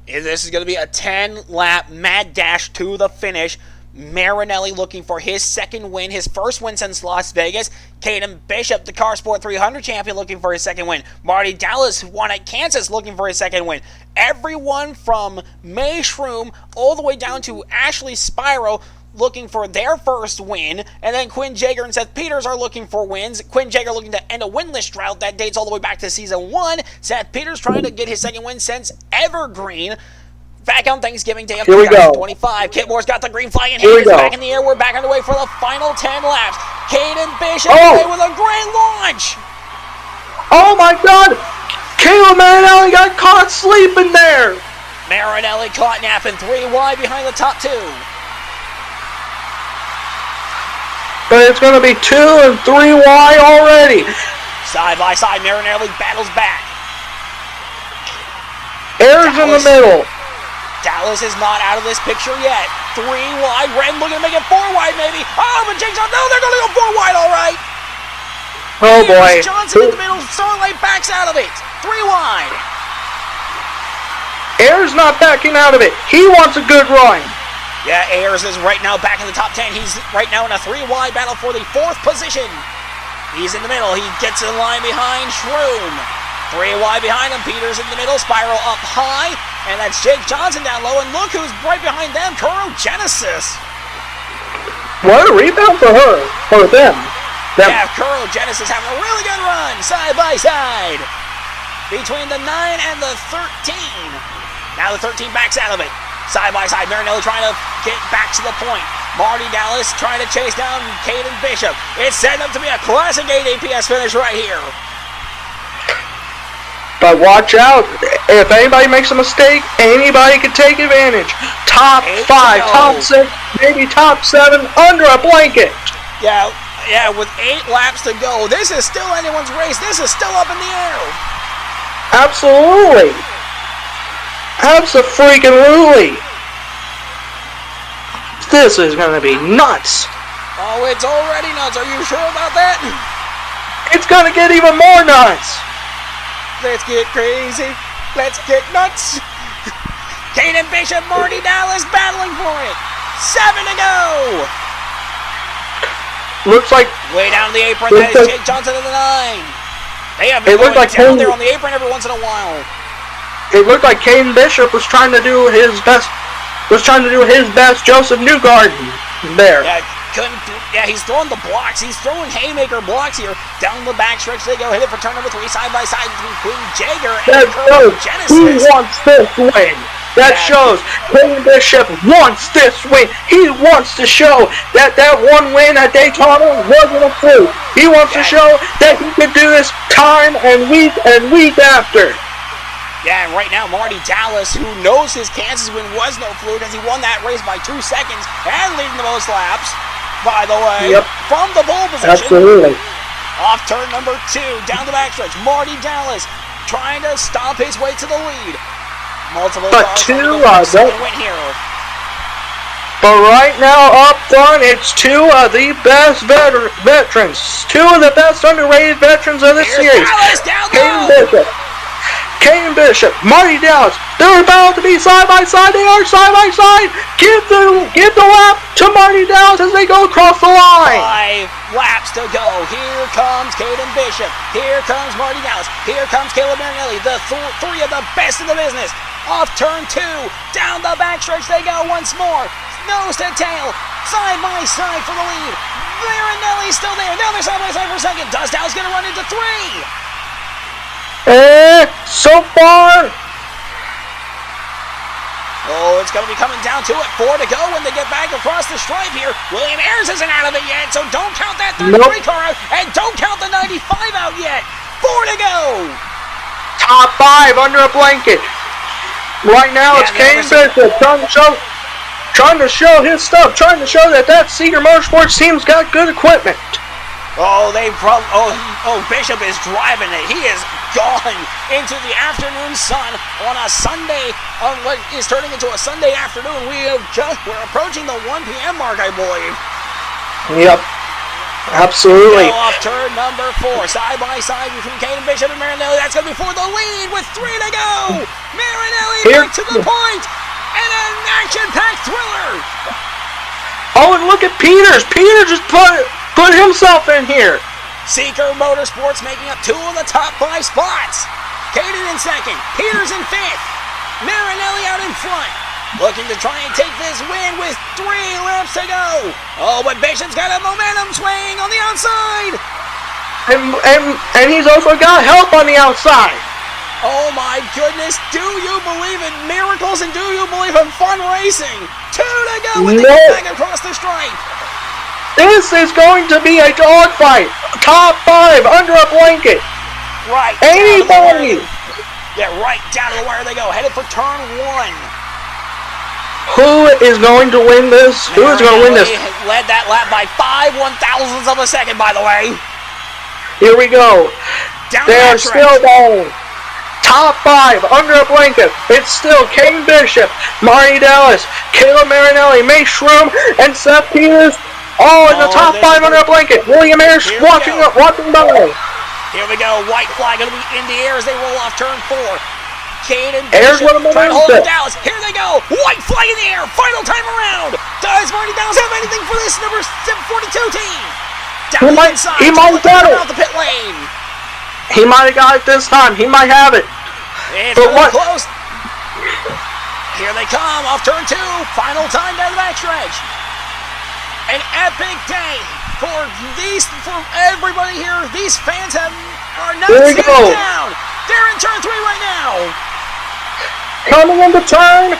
[SPEAKER 2] This is going to be a 10-lap mad dash to the finish. Marinelli looking for his second win, his first win since Las Vegas. Caden Bishop, the Car Sport 300 champion, looking for his second win. Marty Dallas won at Kansas, looking for his second win. Everyone from May Shroom all the way down to Ashley Spyro looking for their first win, and then Quinn Jaeger and Seth Peters are looking for wins. Quinn Jaeger looking to end a winless drought that dates all the way back to season 1. Seth Peters trying to get his second win since Evergreen. Back on Thanksgiving Day of 2025. Kit Moore's got the green flag in hand. It's back in the air. We're back underway for the final 10 laps. Caden Bishop away with a great launch.
[SPEAKER 3] Oh my God! Kayla Marinelli got caught sleeping there.
[SPEAKER 2] Marinelli caught napping 3 wide behind the top 2.
[SPEAKER 3] But it's going to be 2 and 3 wide already.
[SPEAKER 2] Side by side, Marinelli battles back.
[SPEAKER 3] Ayers in the middle.
[SPEAKER 2] Dallas is not out of this picture yet. 3 wide. Ren looking to make it 4 wide, maybe. Oh, but Jake Johnson. No, they're going to go 4 wide, all right.
[SPEAKER 3] Oh, boy.
[SPEAKER 2] Johnson in the middle. Starlight backs out of it. 3 wide.
[SPEAKER 3] Ayers not backing out of it. He wants a good run.
[SPEAKER 2] Yeah, Ayers is right now back in the top 10. He's right now in a 3 wide battle for the 4th position. He's in the middle. He gets in line behind Shroom. 3 wide behind him. Peters in the middle. Spiral up high. And that's Jake Johnson down low. And look who's right behind them. Kuro Genesis.
[SPEAKER 3] What a rebound for her. For them.
[SPEAKER 2] Yeah, Kuro Genesis having a really good run. Side by side. Between the 9 and the 13. Now the 13 backs out of it. Side by side, Marinelli trying to get back to the point. Marty Dallas trying to chase down Caden Bishop. It's set up to be a classic ADPS finish right here.
[SPEAKER 3] But watch out. If anybody makes a mistake, anybody can take advantage. Top 5, top 6, maybe top 7 under a blanket.
[SPEAKER 2] Yeah, with 8 laps to go. This is still anyone's race. This is still up in the air.
[SPEAKER 3] Absolutely. Abso-freaking-lutely. This is going to be nuts.
[SPEAKER 2] Oh, it's already nuts. Are you sure about that?
[SPEAKER 3] It's going to get even more nuts.
[SPEAKER 2] Let's get crazy. Let's get nuts. Caden Bishop, Marty Dallas battling for it. 7 to go.
[SPEAKER 3] Looks like...
[SPEAKER 2] Way down the apron. That is Jake Johnson in the 9. They have been going down there on the apron every once in a while.
[SPEAKER 3] It looked like Caden Bishop was trying to do his best. Joseph Newgarden there.
[SPEAKER 2] Yeah, he's throwing the blocks. He's throwing haymaker blocks here. Down the backstretch they go. Hit it for turn number 3, side by side between Jager and Kuro Genesis.
[SPEAKER 3] He wants this win. That shows Caden Bishop wants this win. He wants to show that one win at Daytona wasn't a fluke. He wants to show that he could do this time and week after.
[SPEAKER 2] Yeah, and right now, Marty Dallas, who knows his Kansas win was no fluke, as he won that race by 2 seconds and leading the most laps, by the way, from the pole position.
[SPEAKER 3] Absolutely.
[SPEAKER 2] Off turn number 2, down the backstretch, Marty Dallas trying to stomp his way to the lead. Multiple cars win here.
[SPEAKER 3] But right now, up front, it's 2 of the best veterans. 2 of the best underrated veterans of the series. Caden Bishop, Marty Dallas, they're about to be side by side. They are side by side. Give the lap to Marty Dallas as they go across the line.
[SPEAKER 2] 5 laps to go. Here comes Caden Bishop. Here comes Marty Dallas. Here comes Caleb Marinelli, the 3 of the best in the business. Off turn 2, down the backstretch they go once more. Nose to tail, side by side for the lead. Marinelli's still there. Now they're side by side for a second. Does Dallas gonna run into 3?
[SPEAKER 3] So far.
[SPEAKER 2] Oh, it's going to be coming down to it. 4 to go when they get back across the stripe here. William Ayers isn't out of it yet, so don't count that 33 car out, and don't count the 95 out yet. 4 to go.
[SPEAKER 3] Top 5 under a blanket. Right now, it's Caden Bishop trying to show his stuff, trying to show that Cedar Motorsports team's got good equipment.
[SPEAKER 2] Oh, Bishop is driving it. He is gone into the afternoon sun on a Sunday, on what is turning into a Sunday afternoon. We're approaching the 1 p.m. mark, I believe.
[SPEAKER 3] Yep, absolutely.
[SPEAKER 2] Off turn number 4, side by side between Caden Bishop and Marinelli. That's going to be for the lead with 3 to go. Marinelli back to the point, and an action-packed thriller.
[SPEAKER 3] Oh, and look at Peters. Peters just put himself in here.
[SPEAKER 2] Seeker Motorsports making up 2 of the top 5 spots. Caden in 2nd, Peters in 5th, Marinelli out in front, looking to try and take this win with 3 laps to go. Oh, but Bishop's got a momentum swing on the outside.
[SPEAKER 3] And he's also got help on the outside.
[SPEAKER 2] Oh my goodness, do you believe in miracles and do you believe in fun racing? 2 to go when they get back across the stripe.
[SPEAKER 3] This is going to be a dogfight. Top 5 under a blanket.
[SPEAKER 2] Right.
[SPEAKER 3] Anybody.
[SPEAKER 2] Right down to the wire they go. Headed for turn 1.
[SPEAKER 3] Who is going to win this? Who is going to win this?
[SPEAKER 2] Led that lap by 5 1/1000ths of a second, by the way.
[SPEAKER 3] Here we go.
[SPEAKER 2] Down
[SPEAKER 3] They're still going. top 5 under a blanket. It's still Kane Bishop, Marty Dallas, Caleb Marinelli, May Shroom, and Seth Peters, all in the top 5 under a blanket. William Ayers walking by.
[SPEAKER 2] Here we go. White flag going to be in the air as they roll off turn 4. Kane and
[SPEAKER 3] Ayers
[SPEAKER 2] Bishop
[SPEAKER 3] with a
[SPEAKER 2] trying to hold
[SPEAKER 3] momentum.
[SPEAKER 2] Dallas. Here they go. White flag in the air. Final time around. Does Marty Dallas have anything for this number 42 team? Down the inside.
[SPEAKER 3] He might get it.
[SPEAKER 2] Out the pit lane.
[SPEAKER 3] He might have got it this time. He might have it.
[SPEAKER 2] It's
[SPEAKER 3] But
[SPEAKER 2] really
[SPEAKER 3] what?
[SPEAKER 2] close. Here they come off turn 2. Final time down the backstretch. An epic day for everybody here. These fans are not
[SPEAKER 3] Here we
[SPEAKER 2] sitting
[SPEAKER 3] go.
[SPEAKER 2] down. They're in turn 3 right now.
[SPEAKER 3] Coming into turn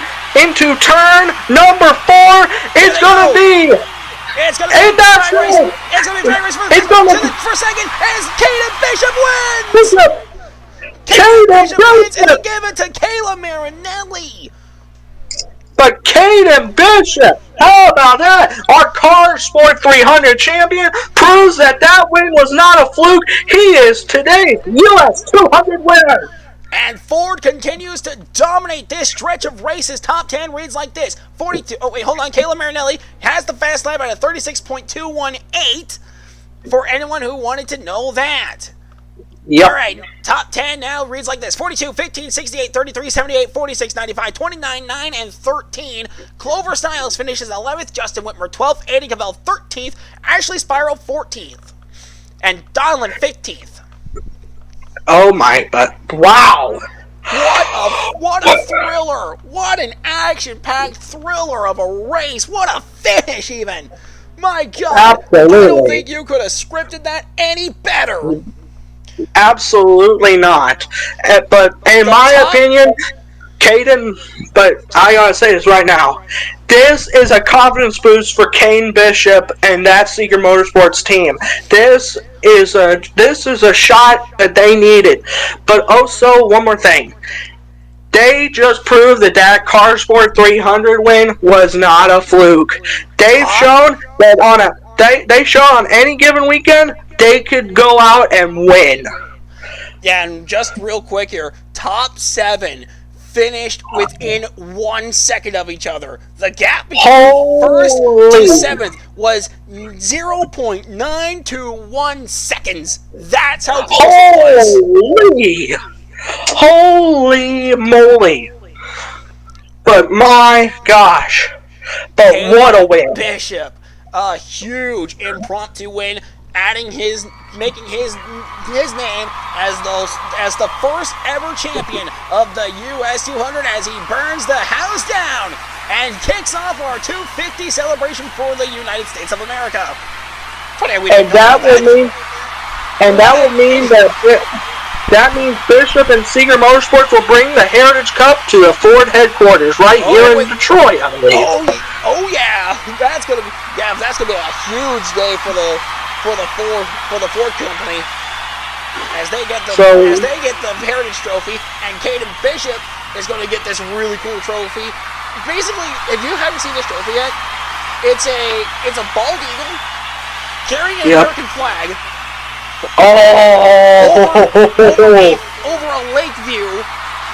[SPEAKER 3] number 4. It's gonna be.
[SPEAKER 2] It's gonna
[SPEAKER 3] Ain't
[SPEAKER 2] be
[SPEAKER 3] that
[SPEAKER 2] drag race.
[SPEAKER 3] right?
[SPEAKER 2] It's gonna be drag race for second as Caden Bishop wins. Caden Bishop wins, and they give it to Kayla Marinelli.
[SPEAKER 3] But Caden Bishop, how about that? Our Car Sport 300 champion proves that win was not a fluke. He is today's US 200 winner.
[SPEAKER 2] And Ford continues to dominate this stretch of races. Top 10 reads like this. 42. Oh, wait, hold on. Kayla Marinelli has the fast lap at a 36.218 for anyone who wanted to know that.
[SPEAKER 3] Yep.
[SPEAKER 2] All right, top 10 now reads like this. 42, 15, 68, 33, 78, 46, 95, 29, 9, and 13. Clover Styles finishes 11th. Justin Whitmer 12th. Andy Cavell 13th. Ashley Spiral 14th. And Donlin 15th.
[SPEAKER 3] Oh my, but wow.
[SPEAKER 2] What a thriller. What an action-packed thriller of a race. What a finish even. My God.
[SPEAKER 3] Absolutely.
[SPEAKER 2] I don't think you could have scripted that any better.
[SPEAKER 3] Absolutely not. But in my opinion, Caden, but I gotta say this right now, this is a confidence boost for Kane Bishop and that Seeker Motorsports team. This is a shot that they needed. But also, one more thing. They just proved that Car Sport 300 win was not a fluke. They've shown that they show on any given weekend they could go out and win.
[SPEAKER 2] Yeah, and just real quick here, top 7 finished within 1 second of each other. The gap between first to 7th was 0.921 seconds. That's how close it was.
[SPEAKER 3] Holy moly. But my gosh. But what a win.
[SPEAKER 2] Bishop, a huge impromptu win, making his name as the first ever champion of the US 200 as he burns the house down and kicks off our 250 celebration for the United States of America.
[SPEAKER 3] That means Bishop and Seeger Motorsports will bring the Heritage Cup to the Ford headquarters here in Detroit, I believe.
[SPEAKER 2] Oh yeah, that's gonna be a huge day for the Ford company as they get the Heritage Trophy, and Caden Bishop is going to get this really cool trophy. Basically, if you haven't seen this trophy yet, it's a bald eagle carrying an American flag over a lake view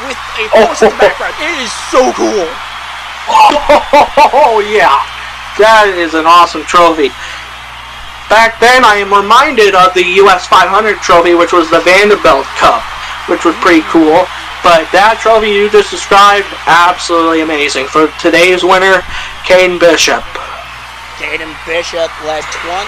[SPEAKER 2] with a horse in the background. It is so cool.
[SPEAKER 3] Oh yeah, that is an awesome trophy. Back then, I am reminded of the US 500 trophy, which was the Vanderbilt Cup, which was pretty cool. But that trophy you just described, absolutely amazing. For today's winner, Caden Bishop.
[SPEAKER 2] Caden Bishop led 26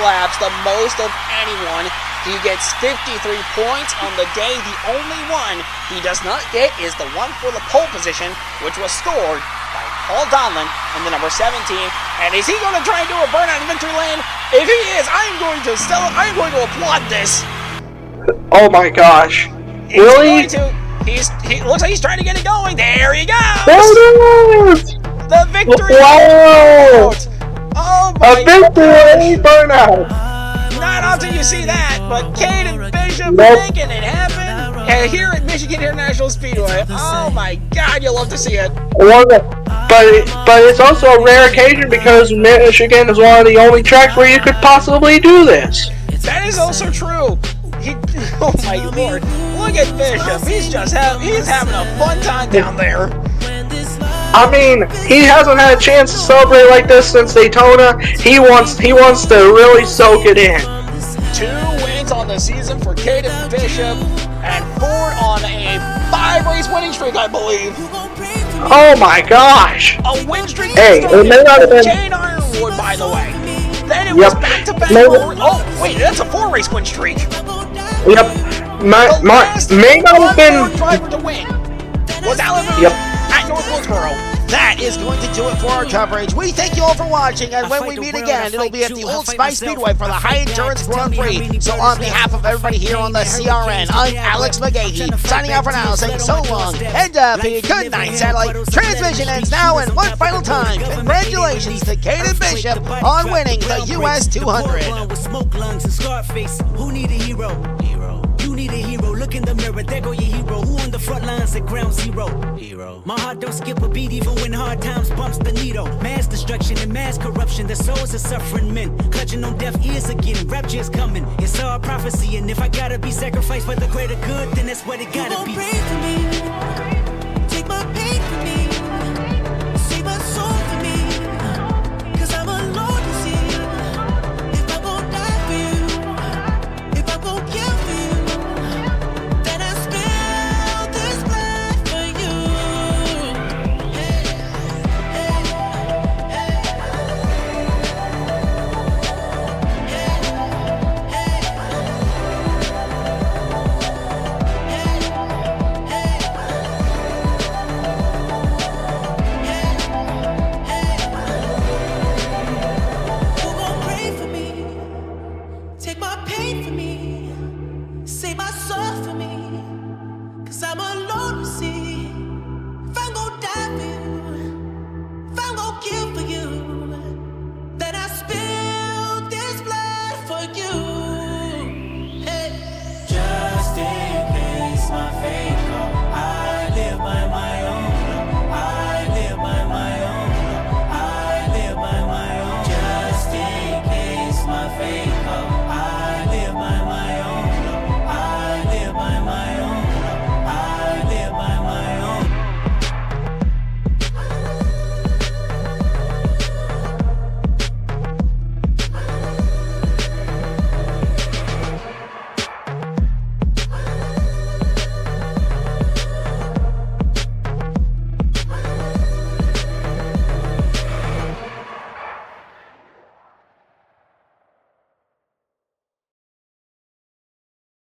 [SPEAKER 2] laps, the most of anyone. He gets 53 points on the day. The only one he does not get is the one for the pole position, which was scored by Paul Donlin in the number 17. And is he going to try and do a burnout in victory lane? If he is, I'm going to applaud this.
[SPEAKER 3] Oh my gosh. Really?
[SPEAKER 2] He looks like he's trying to get it going. There he goes. The victory
[SPEAKER 3] Wow!
[SPEAKER 2] Oh my
[SPEAKER 3] victory burnout!
[SPEAKER 2] Not often you see that, but Caden Bishop making it happen here at Michigan International Speedway. Oh my God, you'll love to see it.
[SPEAKER 3] But it's also a rare occasion because Michigan is one of the only tracks where you could possibly do this.
[SPEAKER 2] That is also true. Oh my Lord. Look at Bishop. He's having a fun time down there.
[SPEAKER 3] I mean, he hasn't had a chance to celebrate like this since Daytona. He wants to really soak it in.
[SPEAKER 2] 2 wins on the season for Caden Bishop, and Ford on a 5-race winning streak, I believe.
[SPEAKER 3] Oh my gosh!
[SPEAKER 2] A win streak.
[SPEAKER 3] Hey, it may not have been
[SPEAKER 2] Jane Ironwood, by the way. Then it was back-to-back. Oh wait, that's a 4-race win streak.
[SPEAKER 3] Yep. May not have been
[SPEAKER 2] driver to win was Alan
[SPEAKER 3] Yep.
[SPEAKER 2] at North Woodsboro. That is going to do it for our coverage. We thank you all for watching, and when we meet again, it'll be at the Old Spice Speedway for the High Endurance Grand Prix. So on behalf of everybody here on the CRN, I'm Alex McGahee, signing out for now, saying so long, and good night, satellite. Transmission ends now, and one final time, congratulations to Caden Bishop on winning the US 200.
[SPEAKER 15] With smoke lungs and scarred face. Who need a hero? You need a hero. Look in the mirror, there go your hero. Who on the front lines at ground zero? My heart don't skip a beat even when hard times bumps the needle. Mass destruction and mass corruption. The souls of suffering men clutching on deaf ears again. Rapture's coming. It's all prophecy, and if I gotta be sacrificed for the greater good, then that's what it gotta be.
[SPEAKER 1] Pray for me. Take my pain for me. Save my soul for me. 'Cause I'm alone to see. If I'm gonna die for you, if I'm gonna kill for you, then I spill this blood for you. Who gon' pray for me? Take my pain for me. Save my soul for me. 'Cause I'm alone.